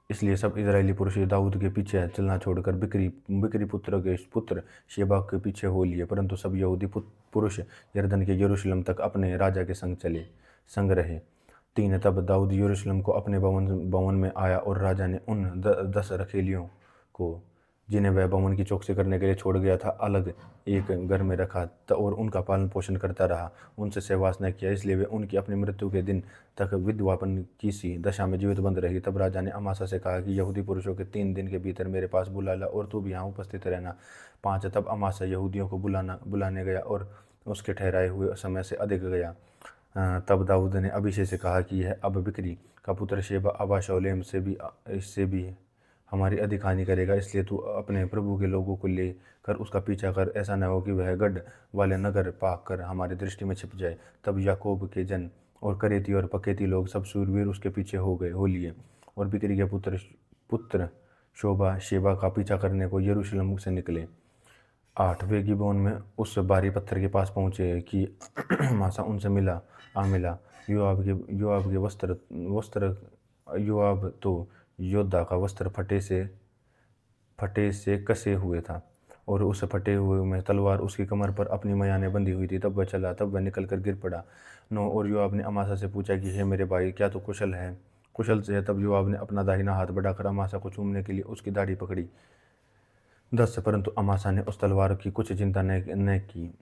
इसलिए सब इज़राइली पुरुष दाऊद के पीछे चलना छोड़कर बिक्री पुत्र शेबा के पीछे हो लिए, परंतु सब यहूदी पुरुष यरदन के यरूशलेम तक अपने राजा के संग रहे। 3 तब दाऊद यरूशलेम को अपने भवन में आया, और राजा ने उन 10 रखैलियों को, जिन्हें वह भवन की चौकसी करने के लिए छोड़ गया था, अलग एक घर में रखा और उनका पालन पोषण करता रहा। उनसे सहवास न किया, इसलिए वे उनकी अपनी मृत्यु के दिन तक विधवापन की सी दशा में जीवित बंद रही। तब राजा ने अमासा से कहा कि यहूदी पुरुषों के 3 दिन के भीतर मेरे पास बुला ला, और तू भी यहाँ उपस्थित रहना। 5 तब अमासा यहूदियों को बुलाने गया और उसके ठहराए हुए समय से अधिक गया। तब दाऊद ने अभिषेक से कहा कि यह अब बिक्री का पुत्र शेबा अबाशोलेम इससे भी हमारी अधिक हानि करेगा, इसलिए तू अपने प्रभु के लोगों को लेकर उसका पीछा कर। ऐसा न हो कि वह गढ़ वाले नगर पाक कर हमारी दृष्टि में छिप जाए। तब याकूब के जन और करेती और पकेती लोग सब शूरवीर उसके पीछे हो लिए, और बिक्री के पुत्र शेबा का पीछा करने को यरूशलेम से निकले। 8 वे गिबोन में उस भारी पत्थर के पास पहुँचे कि मासा उनसे मिला। योआब तो योद्धा का वस्त्र फटे से कसे हुए था, और उस फटे हुए में तलवार उसकी कमर पर अपनी मयाने बंधी हुई थी। तब वह निकल कर गिर पड़ा। 9 और योआब ने अमासा से पूछा कि हे मेरे भाई, क्या तू कुशल से है? तब योआब ने अपना दाहिना हाथ बढ़ाकर अमासा को चूमने के लिए उसकी दाढ़ी पकड़ी। 10 परंतु अमासा ने उस तलवार की कुछ चिंता न की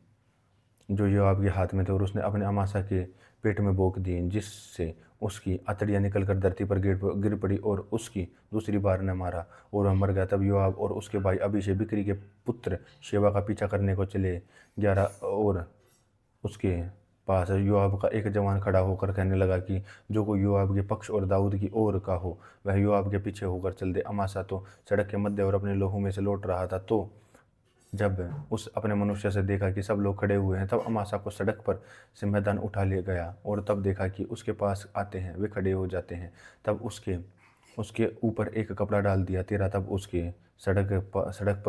जो योआब के हाथ में थे, और उसने अपने अमासा के पेट में बोक दी, जिससे उसकी अतड़ियाँ निकलकर धरती पर गिर पड़ी, और उसकी दूसरी बार न मारा और वह मर गया। तब योआब और उसके भाई अबीशै बिक्री के पुत्र शेबा का पीछा करने को चले। 11 और उसके पास योआब का एक जवान खड़ा होकर कहने लगा कि जो कोई योआब के पक्ष और दाऊद की ओर का हो, वह योआब के पीछे होकर चल दे। अमासा तो सड़क के मध्य और अपने लोहू में से लौट रहा था। तो जब उस अपने मनुष्य से देखा कि सब लोग खड़े हुए हैं, तब अमासा को सड़क पर से मैदान उठा ले गया, और तब देखा कि उसके पास आते हैं, वे खड़े हो जाते हैं। तब उसके ऊपर एक कपड़ा डाल दिया। 13 तब उसके सड़क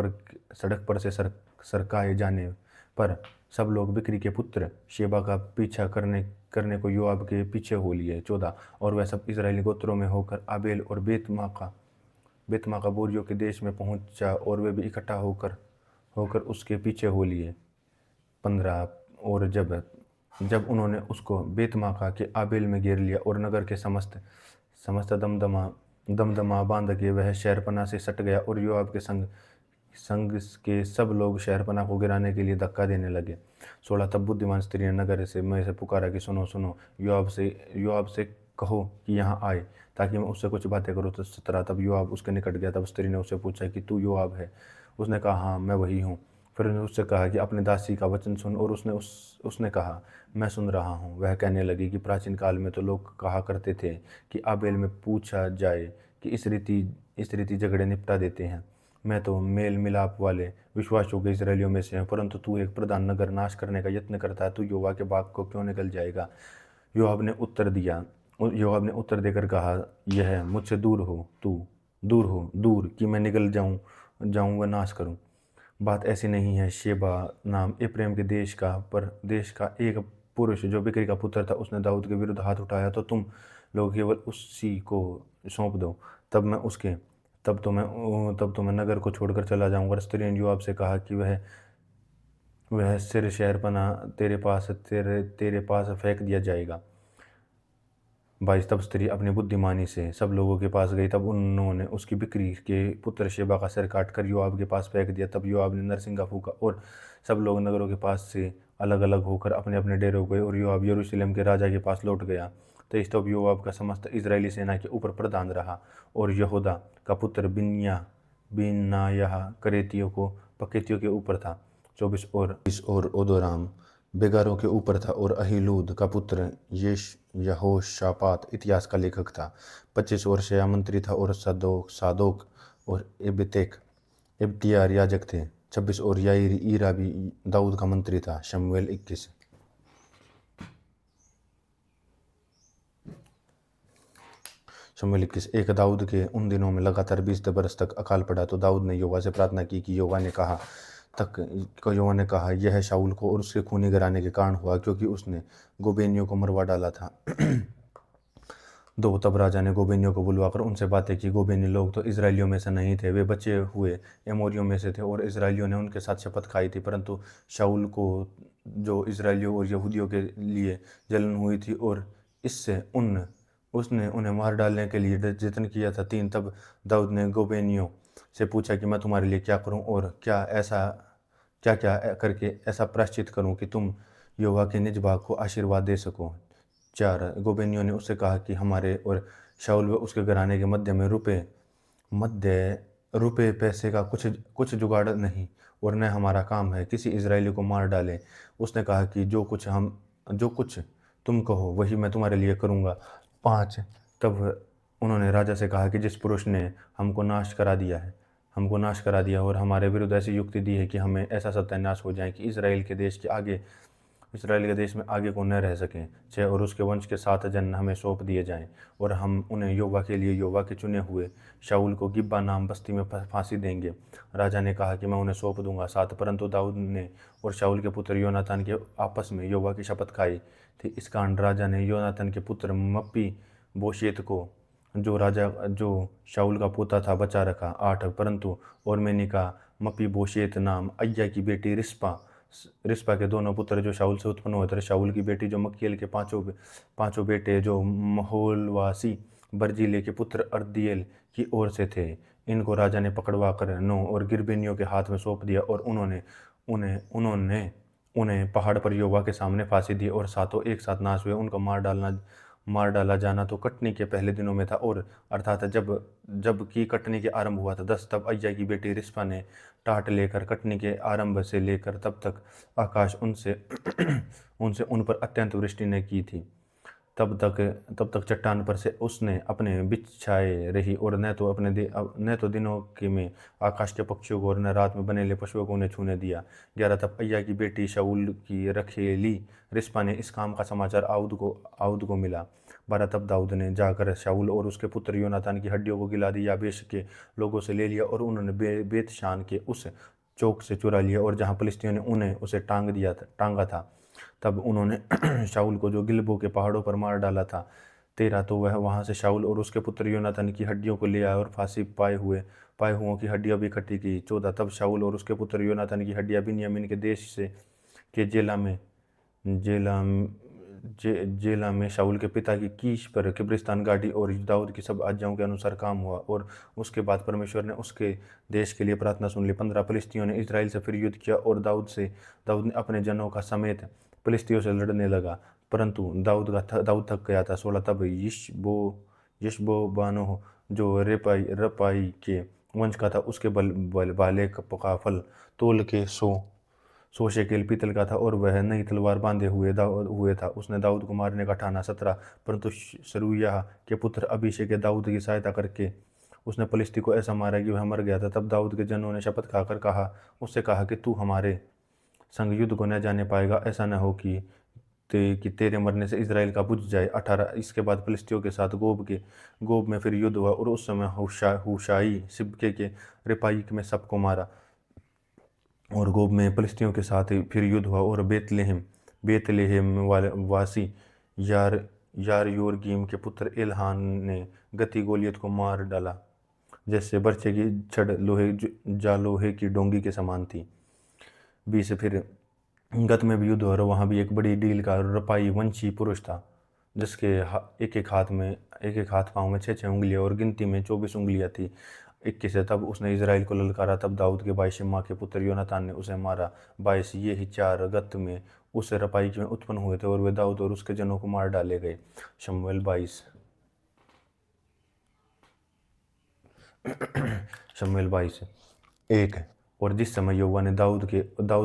पर से सरकाए जाने पर सब लोग बिक्री के पुत्र शेबा का पीछा करने को योआब के पीछे हो लिए। 14 और वह सब इज़राइली गोत्रों में होकर आबेल और बेतमाका बोरियों के देश में पहुंचा, और वे भी इकट्ठा होकर उसके पीछे हो लिए। 15 और जब उन्होंने उसको बेतमाका के आबेल में घेर लिया और नगर के समस्त दमदमा बांध के वह शहरपनाह से सट गया, और योआब के संग के सब लोग शहरपनाह को गिराने के लिए धक्का देने लगे। 16 तब बुद्धिमान स्त्री ने नगर में से पुकारा कि सुनो, योआब से कहो कि यहाँ आए, ताकि मैं उससे कुछ बातें करूँ। तो 17 तब योआब उसके निकट गया। तब स्त्री ने उससे पूछा कि तू योआब है? उसने कहा, हाँ, मैं वही हूँ। फिर उसने उससे कहा कि अपने दासी का वचन सुन, और उसने कहा, मैं सुन रहा हूँ। वह कहने लगी कि प्राचीन काल में तो लोग कहा करते थे कि आबेल में पूछा जाए कि इस रीति झगड़े निपटा देते हैं। मैं तो मेल मिलाप वाले विश्वास योग्य इजरायलियों में से हूँ, परंतु तू एक प्रधान नगर नाश करने का यत्न करता है। तू योवा के बाग को क्यों निकल जाएगा? योआब ने उत्तर देकर कहा, यह मुझसे दूर हो, दूर कि मैं निगल जाऊं व नाश करूं। बात ऐसी नहीं है। शेबा नाम एप्रैम के देश का एक पुरुष जो बिक्री का पुत्र था, उसने दाऊद के विरुद्ध हाथ उठाया, तो तुम लोग केवल उसी को सौंप दो, तब मैं उसके तब तो मैं नगर को छोड़कर चला जाऊंगा। स्त्री ने योआब से कहा कि वह सिर शहरपना तेरे पास फेंक दिया जाएगा। 22। तब स्त्री अपनी बुद्धिमानी से सब लोगों के पास गई। तब उन्होंने उसकी बिक्री के पुत्र शेबा का सिर काटकर योआब के पास फेंक दिया। तब योआब ने नरसिंगा फूंका और सब लोग नगरों के पास से अलग अलग होकर अपने अपने डेरों गए और योआब यरूशलेम के राजा के पास लौट गया। तो इस तब योआब का समस्त इजरायली सेना के ऊपर प्रधान रहा और यहूदा का पुत्र बिन्याह पकेतियों के ऊपर था। 24। और ओदोराम बेगारों के ऊपर था और अहीलूद का पुत्र यहोशापात इतिहास का लेखक था। 25। और शेया मंत्री था और सादोक और इब्तियार याजक थे। 26। और याईर ईरा भी दाऊद का मंत्री था। शमूएल 21। एक दाऊद के उन दिनों में लगातार 20 बरस तक अकाल पड़ा, तो दाऊद ने यहोवा से प्रार्थना की कि यहोवा ने कहा यह शाऊल को और उसके खूनी घराने के कारण हुआ, क्योंकि उसने गोबेनियों को मरवा डाला था। 2। तब राजा ने गोबेनियों को बुलवाकर उनसे बातें की। गोबेनी लोग तो इजरायलियों में से नहीं थे, वे बचे हुए एमोरियों में से थे और इजरायलियों ने उनके साथ शपथ खाई थी। परंतु शाऊल को जो इजरायलियों और यहूदियों के लिए जलन हुई थी और इससे उसने उन्हें मार डालने के लिए जतन किया था। 3। तब दाऊद ने गोबेनियों से पूछा कि मैं तुम्हारे लिए क्या करूं और क्या करके ऐसा प्रायश्चित करूं कि तुम यहोवा के निज भाग को आशीर्वाद दे सको। 4। गोबेनियों ने उससे कहा कि हमारे और शाऊल व उसके घराने के मध्य में रुपए पैसे का कुछ जुगाड़ नहीं और न हमारा काम है किसी इजरायली को मार डाले। उसने कहा कि जो कुछ तुम कहो वही मैं तुम्हारे लिए करूँगा। 5। तब उन्होंने राजा से कहा कि जिस पुरुष ने हमको नाश करा दिया और हमारे विरुद्ध ऐसी युक्ति दी है कि हमें ऐसा सत्यानाश हो जाए कि इजराइल के देश में आगे को न रह सकें। 6। और उसके वंश के 7 जन हमें सौंप दिए जाएं और हम उन्हें यहोवा के चुने हुए शाऊल को गिब्बा नाम बस्ती में फांसी देंगे। राजा ने कहा कि मैं उन्हें सौंप दूंगा। 7। परंतु दाऊद ने और शाऊल के पुत्र योनातान के आपस में यहोवा की शपथ खाई थी। इस कारण राजा ने योनातान के पुत्र मप्पी बोशेत को, जो शाऊल का पोता था, बचा रखा। 8। परंतु ओर्मेनी का मप्पी बोशेत नाम अय्या की बेटी रिस्पा के दोनों पुत्र जो शाऊल से उत्पन्न हुए थे, शाऊल की बेटी जो मक्केल के पांचों बेटे जो महोलवासी बर्जिले के पुत्र अर्दियेल की ओर से थे, इनको राजा ने पकड़वा कर नो और गिरबेनियों के हाथ में सौंप दिया और उन्होंने उन्हें पहाड़ पर यहोवा के सामने फांसी दी और सातों एक साथ नाश हुए। उनका मार डाला जाना तो कटनी के पहले दिनों में था, और अर्थात जब की कटनी के आरंभ हुआ था। 10। तब अय्या की बेटी रिस्पा ने टाट लेकर कटनी के आरंभ से लेकर तब तक आकाश उनसे उन पर अत्यंत वृष्टि ने की थी। तब तक चट्टान पर से उसने अपने बिछाए रही और न तो दिनों के में आकाश के पक्षियों को और न रात में बनेले पशुओं को उन्हें छूने दिया। 11। तब अय्या की बेटी शाऊल की रखेली रिस्पा ने इस काम का समाचार आउद को मिला। 12। तब दाऊद ने जाकर शाऊल और उसके पुत्र योनातान की हड्डियों को गिलादी याबेश के लोगों से ले लिया और उन्होंने बेतशान के उस चौक से चुरा लिया और जहाँ फलिस्तियों ने उसे टांगा था। तब उन्होंने शाऊल को जो गिलबो के पहाड़ों पर मार डाला था। 13। तो वह वहाँ से शाऊल और उसके पुत्र योनातान की हड्डियों को ले आया और फांसी पाए हुओं की हड्डियां भी इकट्ठी की। 14। तब शाऊल और उसके पुत्र योनातान की हड्डियां बिन्यामीन के देश के जेला में शाऊल के पिता की कीश पर किब्रिस्तान गाड़ी और दाऊद की सब आज्ञाओं के अनुसार काम हुआ। और उसके बाद परमेश्वर ने उसके देश के लिए प्रार्थना सुन ली। 15। फलिस्तियों ने इजराइल से फिर युद्ध किया और दाऊद ने अपने जनों का समेत फलिस्तियों से लड़ने लगा, परंतु दाऊद थक गया था। 16। तब यिशबोबानो जो रपाई के वंश का था, उसके भाले का फल तोल के 100 शेकेल पीतल का था और वह नई तलवार बांधे हुए था। उसने दाऊद को मारने का ठाना। 17। परंतु सरूयाह के पुत्र अभिषेक के दाऊद की सहायता करके उसने फलिस्ती को ऐसा मारा कि वह मर गया था। तब दाऊद के जनों ने शपथ खाकर उससे कहा कि तू हमारे संग युद्ध को न जाने पाएगा। ऐसा न हो कि कि तेरे मरने से इज़राइल का बुझ जाए। 18 इसके बाद फिलिस्तियों के साथ गोब में फिर युद्ध हुआ और उस समय हुशाई सिबके के रिपाई में सबको मारा। और गोब में फिलिस्तियों के साथ फिर युद्ध हुआ और बेतलेहम वासी यार यार योरगीम के पुत्र एलहान ने गती गोलियत को मार डाला, जैसे बर्छे की छड़ लोहे की डोंगी के समान थी। 20 फिर गत में भी युद्ध हो रहा, वहाँ भी एक बड़ी डील का रपाई वंशी पुरुष था, जिसके एक एक हाथ पाँव में 6 उंगलियाँ और गिनती में 24 उंगलियाँ थी। 21 है, तब उसने इजराइल को ललकारा, तब दाऊद के भाई शिम्मा के पुत्र योनातान ने उसे मारा। 22 ये ही 4 गत में उस रपाई में उत्पन्न हुए थे और वे दाऊद और उसके जनों को मार डाले गए। शमूएल 22 शमूएल 22:1 और जिस समय यहोवा ने दाऊद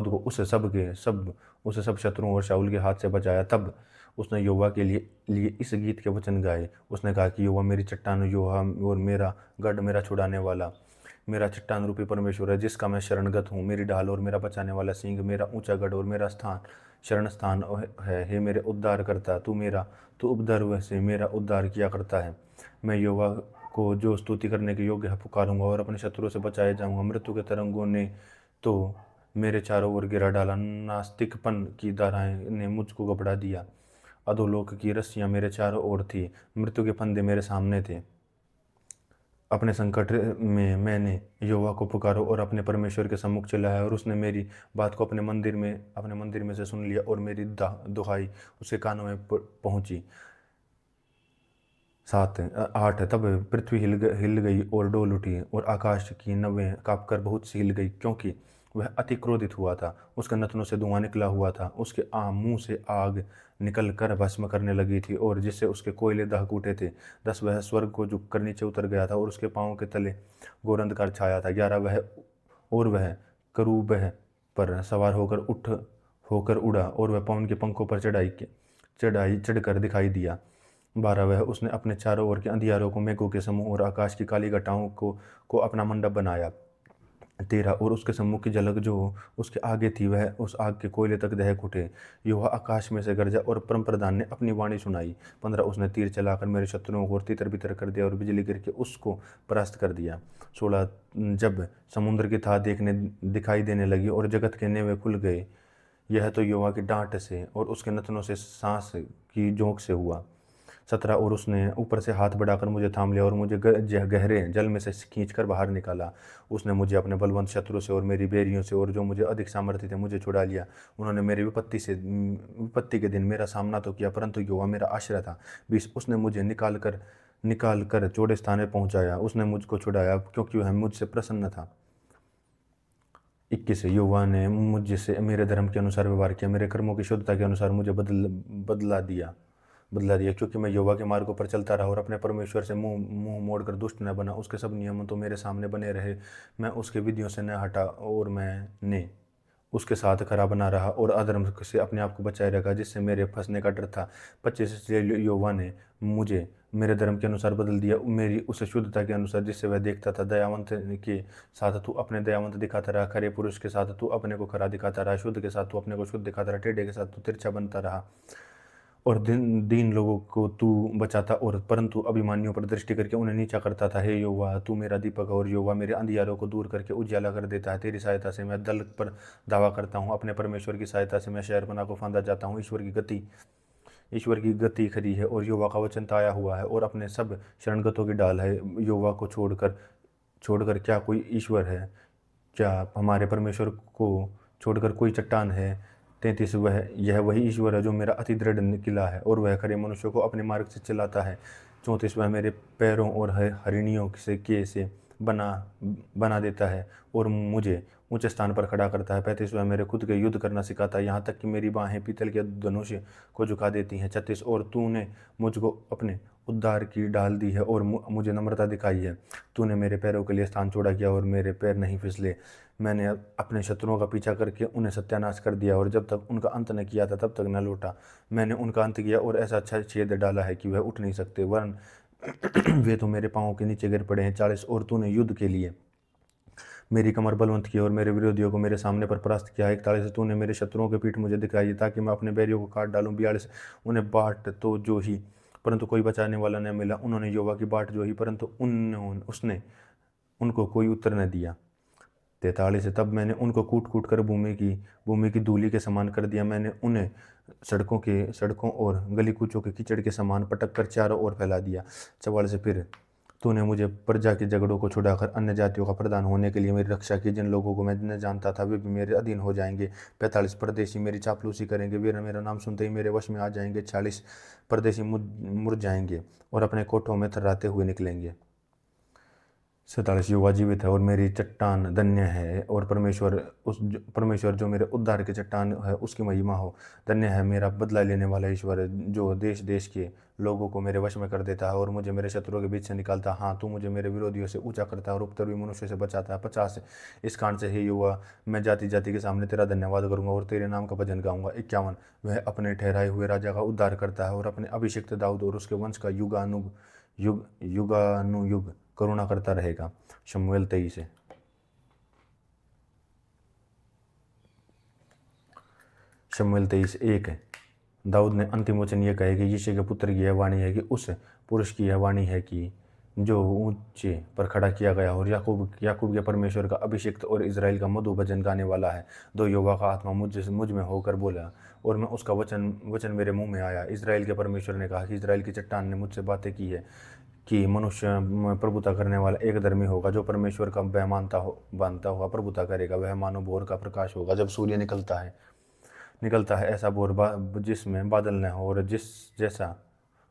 को उस सब शत्रुओं और शाऊल के हाथ से बचाया, तब उसने यहोवा के लिए इस गीत के वचन गाए। उसने कहा कि यहोवा मेरी चट्टान, यहोवा और मेरा गढ़, मेरा छुड़ाने वाला, मेरा चट्टान रूपी परमेश्वर है, जिसका मैं शरणगत हूँ। मेरी ढाल और मेरा बचाने वाला सींग, मेरा ऊंचा गढ़ और मेरा शरण स्थान है। हे मेरे उद्धार करता, तू उपद्रव से मेरा उद्धार किया करता है। मैं यहोवा को जो स्तुति करने के योग्य है पुकारूंगा और अपने शत्रुओं से बचाए जाऊंगा। मृत्यु के तरंगों ने तो मेरे चारों ओर गिरा डाला, नास्तिकपन की धाराएं ने मुझको घबरा दिया। अधोलोक की रस्सियां मेरे चारों ओर थी, मृत्यु के फंदे मेरे सामने थे। अपने संकट में मैंने यहोवा को पुकारा और अपने परमेश्वर के सम्मुख चिल्लाया, और उसने मेरी बात को अपने मंदिर में से सुन लिया और मेरी दुहाई उसके कानों में पहुंची। 8 तब पृथ्वी हिल गई और डोल उठी और आकाश की नवें कांपकर बहुत सी हिल गई, क्योंकि वह अति क्रोधित हुआ था। उसके नथनों से धुआं निकला हुआ था, उसके मुंह से आग निकल कर भस्म करने लगी थी और जिससे उसके कोयले दहक उठे थे। 10 वह स्वर्ग को झुककर नीचे उतर गया था और उसके पाँवों के तले घोर अंधकार छाया था। 11 वह करूब पर सवार होकर उड़ा और वह पवन के पंखों पर चढ़कर दिखाई दिया। 12 वह उसने अपने चारों ओर के अंधियारों को, मेघों के समूह और आकाश की काली घटाओं को अपना मंडप बनाया। 13 और उसके सम्मुख की झलक जो उसके आगे थी, वह उस आग के कोयले तक दहक उठे। यहोवा आकाश में से गरजा और परम प्रधान ने अपनी वाणी सुनाई। 15 उसने तीर चलाकर मेरे शत्रुओं को तितर बितर कर दिया और बिजली गिरके उसको परास्त कर दिया। 16 जब समुद्र की था दिखाई देने लगी और जगत के नेवे खुल गए, यह तो यहोवा की डांट से और उसके नथनों से सांस की झोंक से हुआ। 17 और उसने ऊपर से हाथ बढ़ाकर मुझे थाम लिया और मुझे गहरे जल में से खींचकर बाहर निकाला। उसने मुझे अपने बलवंत शत्रु से और मेरी बैरियों से और जो मुझे अधिक सामर्थ्य थे मुझे छुड़ा लिया। उन्होंने मेरी विपत्ति के दिन मेरा सामना तो किया, परंतु यहोवा मेरा आश्रय था। 20 उसने मुझे निकाल कर चौड़े स्थान में पहुंचाया। उसने मुझको छुड़ाया क्योंकि वह मुझसे प्रसन्न था। 21 यहोवा ने मुझसे मेरे धर्म के अनुसार व्यवहार किया, मेरे कर्मों की शुद्धता के अनुसार मुझे बदला दिया, क्योंकि मैं यहोवा के मार्गों पर चलता रहा और अपने परमेश्वर से मुंह मोड़कर दुष्ट न बना। उसके सब नियम तो मेरे सामने बने रहे, मैं उसके विधियों से न हटा और मैंने उसके साथ खरा बना रहा और अधर्म से अपने आप को बचाए रखा, जिससे मेरे फंसने का डर था। 25 इसलिए यहोवा ने मुझे मेरे धर्म के अनुसार बदल दिया, मेरी उस शुद्धता के अनुसार जिससे वह देखता था। दयावंत के साथ तू अपने दयावंत दिखाता रहा, खरे पुरुष के साथ तू अपने को खरा दिखाता रहा, शुद्ध के साथ तू अपने को शुद्ध दिखाता रहा, टेढ़े के साथ तू तिरछा बनता रहा और दीन लोगों को तू बचाता और परंतु अभिमानियों पर दृष्टि करके उन्हें नीचा करता था। हे यहोवा, तू मेरा दीपक और यहोवा मेरे अंधियारों को दूर करके उजियाला कर देता है। तेरी सहायता से मैं दल पर दावा करता हूँ, अपने परमेश्वर की सहायता से मैं शहरपनाह को फांदा जाता हूँ। ईश्वर की गति खरी है और यहोवा का वचन ताया हुआ है और अपने सब शरणगतों की ढाल है। यहोवा को छोड़कर क्या कोई ईश्वर है? क्या हमारे परमेश्वर को छोड़कर कोई चट्टान है? 33 यह वही ईश्वर है जो मेरा अति दृढ़ किला है और वह खरे मनुष्य को अपने मार्ग से चलाता है। 34 वह मेरे पैरों और हरिणियों से बना देता है और मुझे ऊंचे स्थान पर खड़ा करता है। 35 वह मेरे खुद के युद्ध करना सिखाता है, यहाँ तक कि मेरी बाहें पीतल के धनुष को झुका देती हैं। 36 और तूने मुझको अपने उद्धार की ढाल दी है और मुझे नम्रता दिखाई है। तूने मेरे पैरों के लिए स्थान चौड़ा किया और मेरे पैर नहीं फिसले। मैंने अपने शत्रुओं का पीछा करके उन्हें सत्यानाश कर दिया और जब तक उनका अंत न किया था तब तक न लौटा। मैंने उनका अंत किया और ऐसा अच्छा छेद डाला है कि वह उठ नहीं सकते, वरन वे तो मेरे पाँवों के नीचे गिर पड़े हैं। 40 और तूने युद्ध के लिए मेरी कमर बलवंत की और मेरे विरोधियों को मेरे सामने पर परास्त किया। 41 तूने मेरे शत्रुओं के पीठ मुझे दिखाई ताकि मैं अपने बैरियों को काट डालूं। 42 उन्हें बाट तो जो ही, परंतु कोई बचाने वाला न मिला। उन्होंने यहोवा की बाट जो ही, परंतु उसने उनको कोई उत्तर न दिया। 43 तब मैंने उनको कूट कूट कर भूमि की धूलि के समान कर दिया। मैंने उन्हें सड़कों और गली कूचों के कीचड़ के समान पटक कर चारों ओर फैला दिया। 44 फिर तूने मुझे प्रजा के झगड़ों को छुड़ाकर अन्य जातियों का प्रधान होने के लिए मेरी रक्षा की। जिन लोगों को मैं न जानता था वे भी मेरे अधीन हो जाएंगे। 45 परदेशी मेरी चापलूसी करेंगे, वे मेरा नाम सुनते ही मेरे वश में आ जाएंगे। 46 परदेशी मुड़ जाएंगे और अपने कोठों में थर्राते हुए निकलेंगे। 47 युवा जीवित है और मेरी चट्टान धन्य है, और परमेश्वर जो मेरे उद्धार की चट्टान है उसकी महिमा हो। धन्य है मेरा बदला लेने वाला ईश्वर, जो देश देश के लोगों को मेरे वश में कर देता है और मुझे मेरे शत्रुओं के बीच से निकालता है। हाँ, तू मुझे मेरे विरोधियों से ऊंचा करता है और उपद्रवी मनुष्य से बचाता है। 50 इस कांड से ही युवा मैं जाति जाति के सामने तेरा धन्यवाद करूंगा और तेरे नाम का भजन गाऊंगा। 51 वह अपने ठहराए हुए राजा का उद्धार करता है और अपने अभिषिक्त दाऊद और उसके वंश का युगानुयुग करुणा करता रहेगा। शमूएल 23 है। शमूएल 23:1 है। दाऊद ने अंतिम वचन यह कहे कि यिशै के पुत्र की यह वाणी है कि उस पुरुष की यह वाणी है कि जो ऊंचे पर खड़ा किया गया और याकूब के परमेश्वर का अभिषिक्त और इजराइल का मधु भजन गाने वाला है। दो यहोवा का आत्मा मुझ में होकर बोला और मैं उसका वचन मेरे मुंह में आया। इजराइल के परमेश्वर ने कहा कि इजराइल की चट्टान ने मुझसे बातें की है कि मनुष्य में प्रभुता करने वाला एक धर्मी होगा, जो परमेश्वर का भय मानता हुआ प्रभुता करेगा। वह मानो भोर का प्रकाश होगा जब सूर्य निकलता है ऐसा भोर जिसमें बादल न हो, और जैसा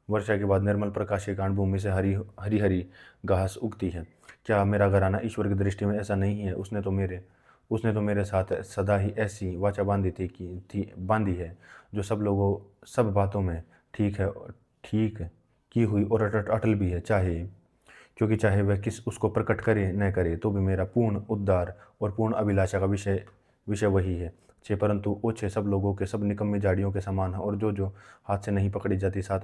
वर्षा के बाद निर्मल प्रकाश के कारण भूमि से हरी हरी घास उगती है। क्या मेरा घराना ईश्वर की दृष्टि में ऐसा नहीं है? उसने तो मेरे साथ सदा ही ऐसी वाचा बांधी है जो सब बातों में ठीक की हुई और अटल भी है। क्योंकि चाहे वह उसको प्रकट करे न करे, तो भी मेरा पूर्ण उद्धार और पूर्ण अभिलाषा का विषय वही है। परंतु ओछे सब लोगों के सब निकम्मी झाड़ियों के समान है, और जो हाथ से नहीं पकड़ी जाती। साथ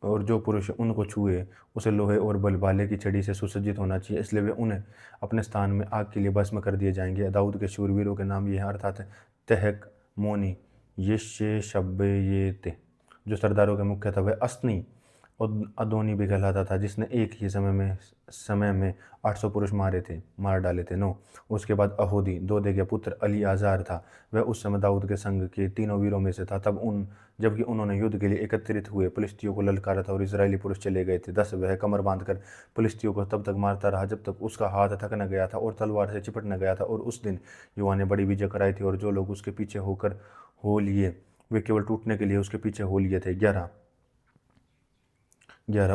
और जो पुरुष उनको छुए उसे लोहे और भाले की छड़ी से सुसज्जित होना चाहिए, इसलिए वे उन्हें अपने स्थान में आग के लिए भस्म कर दिए जाएंगे। दाऊद के शूरवीरों के नाम ये हैं, अर्थात तहक मोनी यिशब्बेयेत। जो सरदारों के मुख्य था वह अस्नी और अदोनी भी कहलाता था, जिसने एक ही समय में 800 पुरुष मार डाले थे। 9 उसके बाद अहोदी दोदे के पुत्र अली आजार था। वह उस समय दाऊद के संग के 3 वीरों में से था। जबकि उन्होंने युद्ध के लिए एकत्रित हुए फिलिस्तियों को ललकारा था और इजरायली पुरुष चले गए थे। 10 वह कमर बांधकर फिलिस्तियों को तब तक मारता रहा जब तक उसका हाथ थक न गया था और तलवार से चिपट न गया था। और उस दिन युवा ने बड़ी विजय कराई थी, और जो लोग उसके पीछे हो लिए वे केवल टूटने के लिए उसके पीछे हो लिए थे। 11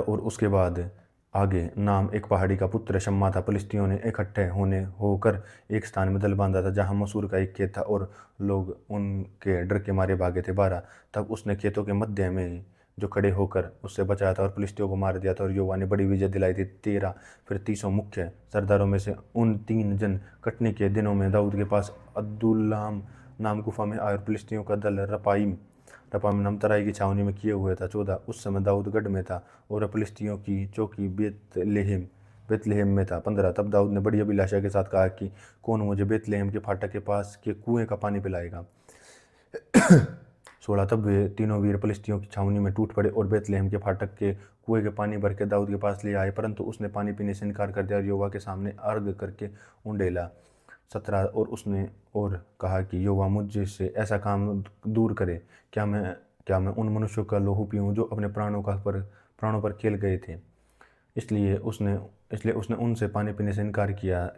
और उसके बाद आगे नाम एक पहाड़ी का पुत्र शम्मा था। फिलिस्तियों ने इकट्ठे होकर एक स्थान में दल बांधा था जहाँ मसूर का एक खेत था, और लोग उनके डर के मारे भागे थे। 12 तब उसने खेतों के मध्य में जो खड़े होकर उससे बचाया था और फिलिस्तियों को मार दिया था, और यहोवा ने बड़ी विजय दिलाई थी। 13 फिर 300 मुख्य सरदारों में से उन 3 जन कटनी के दिनों में दाऊद के पास अद्दुल्लाम नाम गुफा में आए, और फिलिस्तियों का दल रपाइम नाम तराई की छावनी में किए हुए था। 14 उस समय दाऊद गढ़ में था और फिलिस्तियों की चौकी बेतलेहम में था। 15 तब दाऊद ने बड़ी अभिलाषा के साथ कहा कि कौन मुझे बेतलेहम के फाटक के पास के कुएं का पानी पिलाएगा। 16 तब वे तीनों वीर फिलिस्तियों की छावनी में टूट पड़े और बेतलेहम के फाटक के कुएं के पानी भर के दाऊद के पास ले आए, परंतु उसने पानी पीने से इनकार कर दिया और यहोवा के सामने अर्घ करके उंडेला। 17 और उसने और कहा कि यहोवा मुझे से ऐसा काम दूर करे, क्या मैं उन मनुष्यों का लोहू पीऊँ जो अपने प्राणों पर खेल गए थे। इसलिए उसने उनसे पानी पीने से इनकार किया।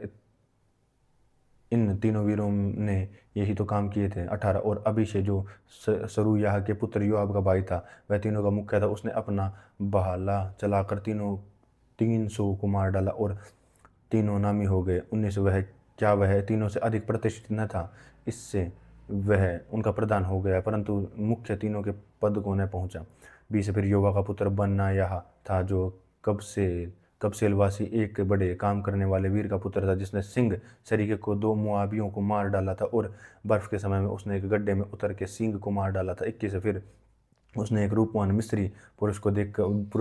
इन तीनों वीरों ने यही तो काम किए थे। 18 और अबीशै जो सरूयाह के पुत्र योआब का भाई था, वह तीनों का मुखिया था। उसने अपना भाला चलाकर 300 को मार डाला और तीनों नामी हो गए। 19 वह तीनों से अधिक प्रतिष्ठित न था, इससे वह उनका प्रधान हो गया, परंतु मुख्य तीनों के पद को न पहुंचा। 20 फिर योवा का पुत्र बनायाह था, जो कबसेलवासी एक बड़े काम करने वाले वीर का पुत्र था, जिसने सिंह सरीखे को 2 मुआबियों को मार डाला था, और बर्फ के समय में उसने एक गड्ढे में उतर के सिंह को मार डाला था। 21 फिर उसने एक रूपवान मिस्री पुरुष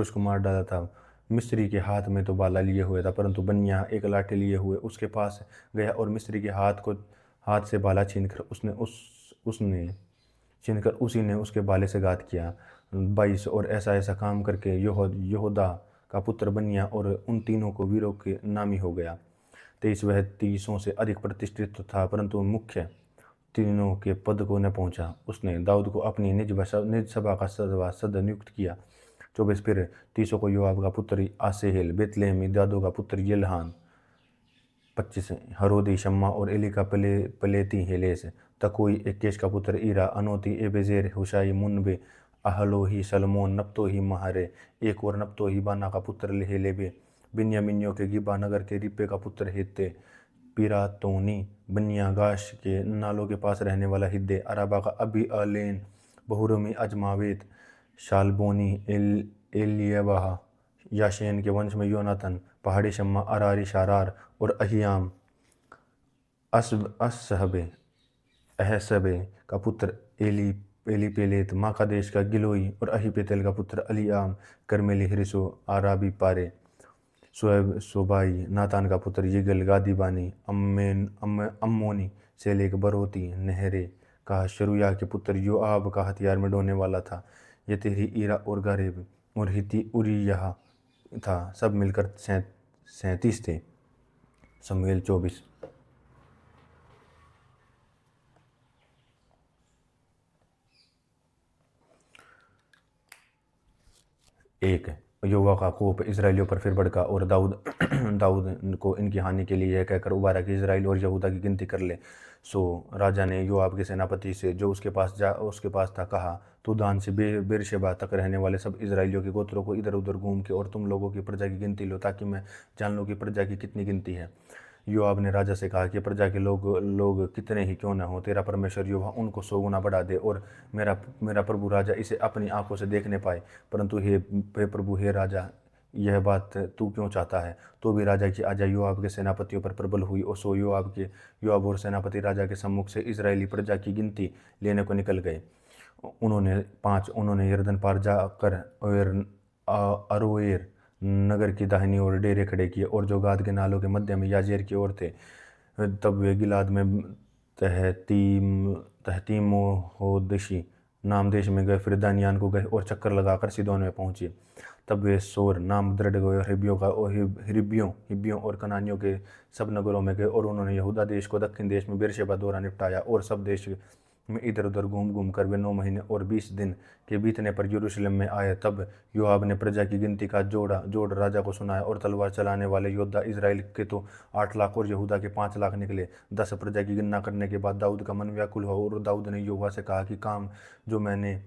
को मार डाला था। मिस्री के हाथ में तो बाला लिए हुए था, परंतु बनिया एक लाठी लिए हुए उसके पास गया और मिस्री के हाथ से बाला छीनकर उसने छीनकर उसी ने उसके बाले से घात किया। 22 और ऐसा ऐसा काम करके यहूदा का पुत्र बनिया और उन तीनों को वीरों के नामी हो गया। 23 वह 30 से अधिक प्रतिष्ठित था, परंतु मुख्य तीनों के पद को न पहुंचा। उसने दाऊद को अपनी निज सभा का सदस्य नियुक्त किया। 24 फिर 30 को योआब का पुत्र आसेहेल, बेतलेहमी दादो का पुत्र यिल्हान, 25 हरोदी शम्मा और एली का पलेती हेलेस, तकोई इक्कीस का पुत्र ईरा, अनोती एबेजेर, हुशाई मुनबे, अहलोही सलमोन, नप्तोही महारे, एक और नप्तोही बाना का पुत्र हेलेबे, बिन्यामिनियों के गिबा नगर के रिप्पे का पुत्र हेत्ते, पिरातोनी, बनिया गाश के नालों के पास रहने वाला हिद्दे, अराबा का अबी अलेन, बहुरमी अजमावेत, शालबोनी, एलियबाह, याशेन के वंश में योनातन, पहाड़ी शम्मा, अरारी शारार और अहियाम, असहबे अहसबे का पुत्र एलीपेलेत, माका देश का गिलोई और अहीपेतेल का पुत्र अलियाम, करमेली हिरिसो, आराबी पारे, सोबाई, नातान का पुत्र यिगल, गादी बानी, अम्मोनी, सेलेक, बरोती, नहरे का शरुया के पुत्र योआब का हथियार में ढोने वाला था, ये तेरी ईरा और गारेब और हिती उरियह था, सब मिलकर 37 थे। शमूएल 24। एक, यहोवा का कोप इजराइलियों पर फिर भड़का और दाऊद को इनकी हानि के लिए यह कहकर उबारा कि इजराइल और यहूदा की गिनती कर ले। सो राजा ने योआब के सेनापति से जो उसके पास था कहा, तू दान से बेरशेबा तक रहने वाले सब इजराइलियों के गोत्रों को इधर उधर घूम के और तुम लोगों की प्रजा की गिनती लो, ताकि मैं जान लूँ कि प्रजा की कितनी गिनती है। योआब ने राजा से कहा कि प्रजा के लोग कितने ही क्यों न हो, तेरा परमेश्वर यहोवा उनको 100 गुना बढ़ा दे और मेरा प्रभु राजा इसे अपनी आंखों से देखने पाए। परंतु हे प्रभु, हे राजा, यह बात तू क्यों चाहता है? तो भी राजा की आज्ञा योआब के सेनापतियों पर प्रबल हुई और सो योआब और सेनापति राजा के सम्मुख से इजरायली प्रजा की गिनती लेने को निकल गए। उन्होंने यरदन पार जाकर अरोएर नगर की दाहिनी ओर डेरे खड़े किए और जो गाद के नालों के मध्य में याजेर की ओर थे। तब वे गिलाद में तहतीमोहोदशी नाम देश में गए, फिर दानियान को गए और चक्कर लगाकर सिदोन में पहुंचे। तब वे सोर नाम दृढ़ गए और हिब्बियों और कनानियों के सब नगरों में गए और उन्होंने यहूदा देश को दक्षिण देश में बेरशेबा द्वारा निपटाया और सब देश में इधर उधर घूम घूम कर वे 9 महीने और 20 दिन के बीतने पर यरूशलेम में आए। तब योआब ने प्रजा की गिनती का जोड़ राजा को सुनाया और तलवार चलाने वाले योद्धा इजराइल के तो 8 लाख और यहूदा के 5 लाख निकले। 10 प्रजा की गणना करने के बाद दाऊद का मन व्याकुल हुआ और दाऊद ने यहोवा से कहा कि काम जो मैंने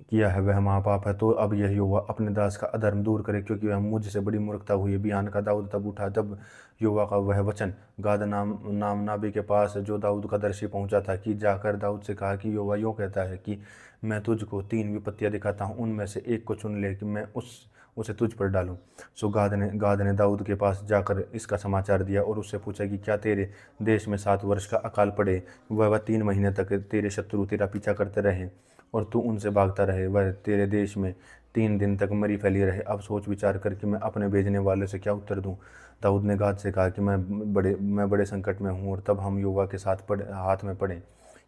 किया है वह महापाप है, तो अब यह यहोवा अपने दास का अधर्म दूर करे, क्योंकि वह मुझसे बड़ी मूर्खता हुई। बिहान का दाऊद तब उठा, तब यहोवा का वह वचन गाद नाम नाबी के पास जो दाऊद का दर्शी पहुंचा था कि जाकर दाऊद से कहा कि यहोवा यूँ कहता है कि मैं तुझको 3 विपत्तियां दिखाता हूँ, उनमें से एक को चुन ले कि मैं उसे तुझ पर डालूं। सो गाद ने दाऊद के पास जाकर इसका समाचार दिया और उससे पूछा कि क्या तेरे देश में 7 वर्ष का अकाल पड़े, वह 3 महीने तक तेरे शत्रु तेरा पीछा करते रहे और तू उनसे भागता रहे, वह तेरे देश में 3 दिन तक मरी फैली रहे। अब सोच विचार कर कि मैं अपने भेजने वाले से क्या उत्तर दूं। दाऊद ने गाद से कहा कि मैं बड़े संकट में हूँ और तब हम यहोवा के हाथ में पड़े,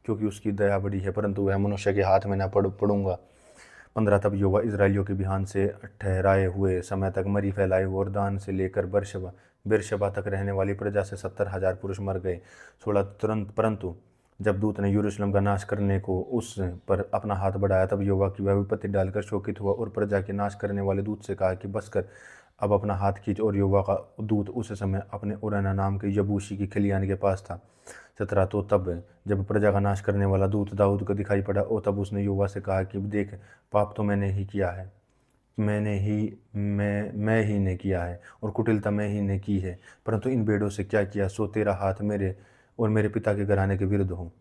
क्योंकि उसकी दया बड़ी है, परंतु वह मनुष्य के हाथ में न पड़ूंगा। 15 तब यहोवा इजराइलियों के बिहान से ठहराए हुए समय तक मरी फैलाए हुए और दान से लेकर बेरशेबा तक रहने वाली प्रजा से 70,000 पुरुष मर गए। 16 तुरंत परंतु जब दूत ने यरूशलेम का नाश करने को उस पर अपना हाथ बढ़ाया, तब यहोवा की वह विपत्ति डालकर शोकित हुआ और प्रजा के नाश करने वाले दूत से कहा कि बस कर, अब अपना हाथ खींच। और यहोवा का दूत उस समय अपने उरैना नाम के यबूसी की खलियान के पास था। 17 तो तब जब प्रजा का नाश करने वाला दूत दाऊद को दिखाई पड़ा और तब उसने यहोवा से कहा कि देख, पाप तो मैंने ही किया है, मैं ही ने किया है और कुटिलता मैं ही ने की है, परंतु इन भेड़ों से क्या किया, सो तेरा हाथ मेरे और मेरे पिता के घराने के विरुद्ध हो,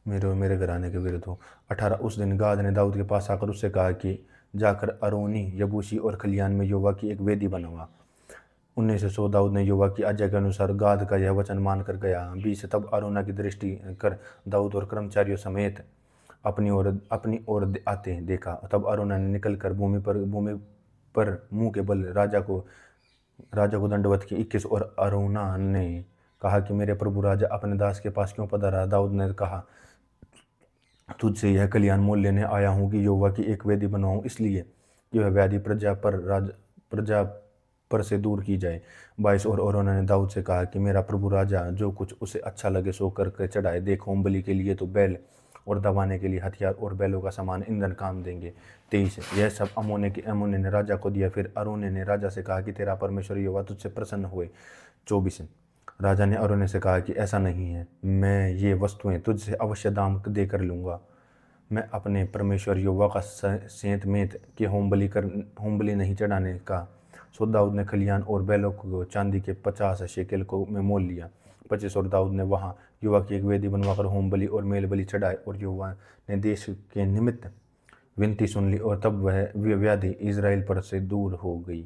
मेरे और मेरे घराने के विरुद्ध हो। 18 उस दिन गाद ने दाऊद के पास आकर उससे कहा कि जाकर अरोनी यबूसी और खलियान में यहोवा की एक वेदी बनवा। 19 सो दाऊद ने यहोवा की आज्ञा के अनुसार गाद का यह वचन मान कर गया। 20 तब अरोना की दृष्टि कर दाऊद और कर्मचारियों समेत अपनी ओर आते देखा। तब अरोना ने निकल कर भूमि पर मुंह के बल राजा को दंडवत की। 21 और अरुणा ने कहा कि मेरे प्रभु राजा अपने दास के पास क्यों पधारा। दाऊद ने कहा, तुझसे यह कल्याण मोल लेने आया हूँ कि यहोवा की एक वेदी बनवाऊं, इसलिए कि वह व्याधि प्रजा पर से दूर की जाए। 22 और अरुणा ने दाऊद से कहा कि मेरा प्रभु राजा जो कुछ उसे अच्छा लगे सो करके चढ़ाए। देख, होम बलि के लिए तो बैल और दबाने के लिए हथियार और बैलों का सामान ईंधन काम देंगे। 23 यह सब अम्मोनी ने राजा को दिया। फिर अरुणे ने राजा से कहा कि तेरा परमेश्वर यहोवा तुझसे प्रसन्न हुए। 24 राजा ने अरुणे से कहा कि ऐसा नहीं है, मैं ये वस्तुएं तुझसे अवश्य दाम देकर लूँगा। मैं अपने परमेश्वर यहोवा का सेंत मेत के होम बलि नहीं चढ़ाने का। सो दाऊद ने खलियान और बैलों को चांदी के 50 शेकेल को में मोल लिया। 25 और दाऊद ने वहाँ यहोवा की एक वेदी बनवाकर होम बलि और मेल बलि चढ़ाए। और यहोवा ने देश के निमित्त विनती सुन ली और तब वह व्याधि इज़राइल पर से दूर हो गई।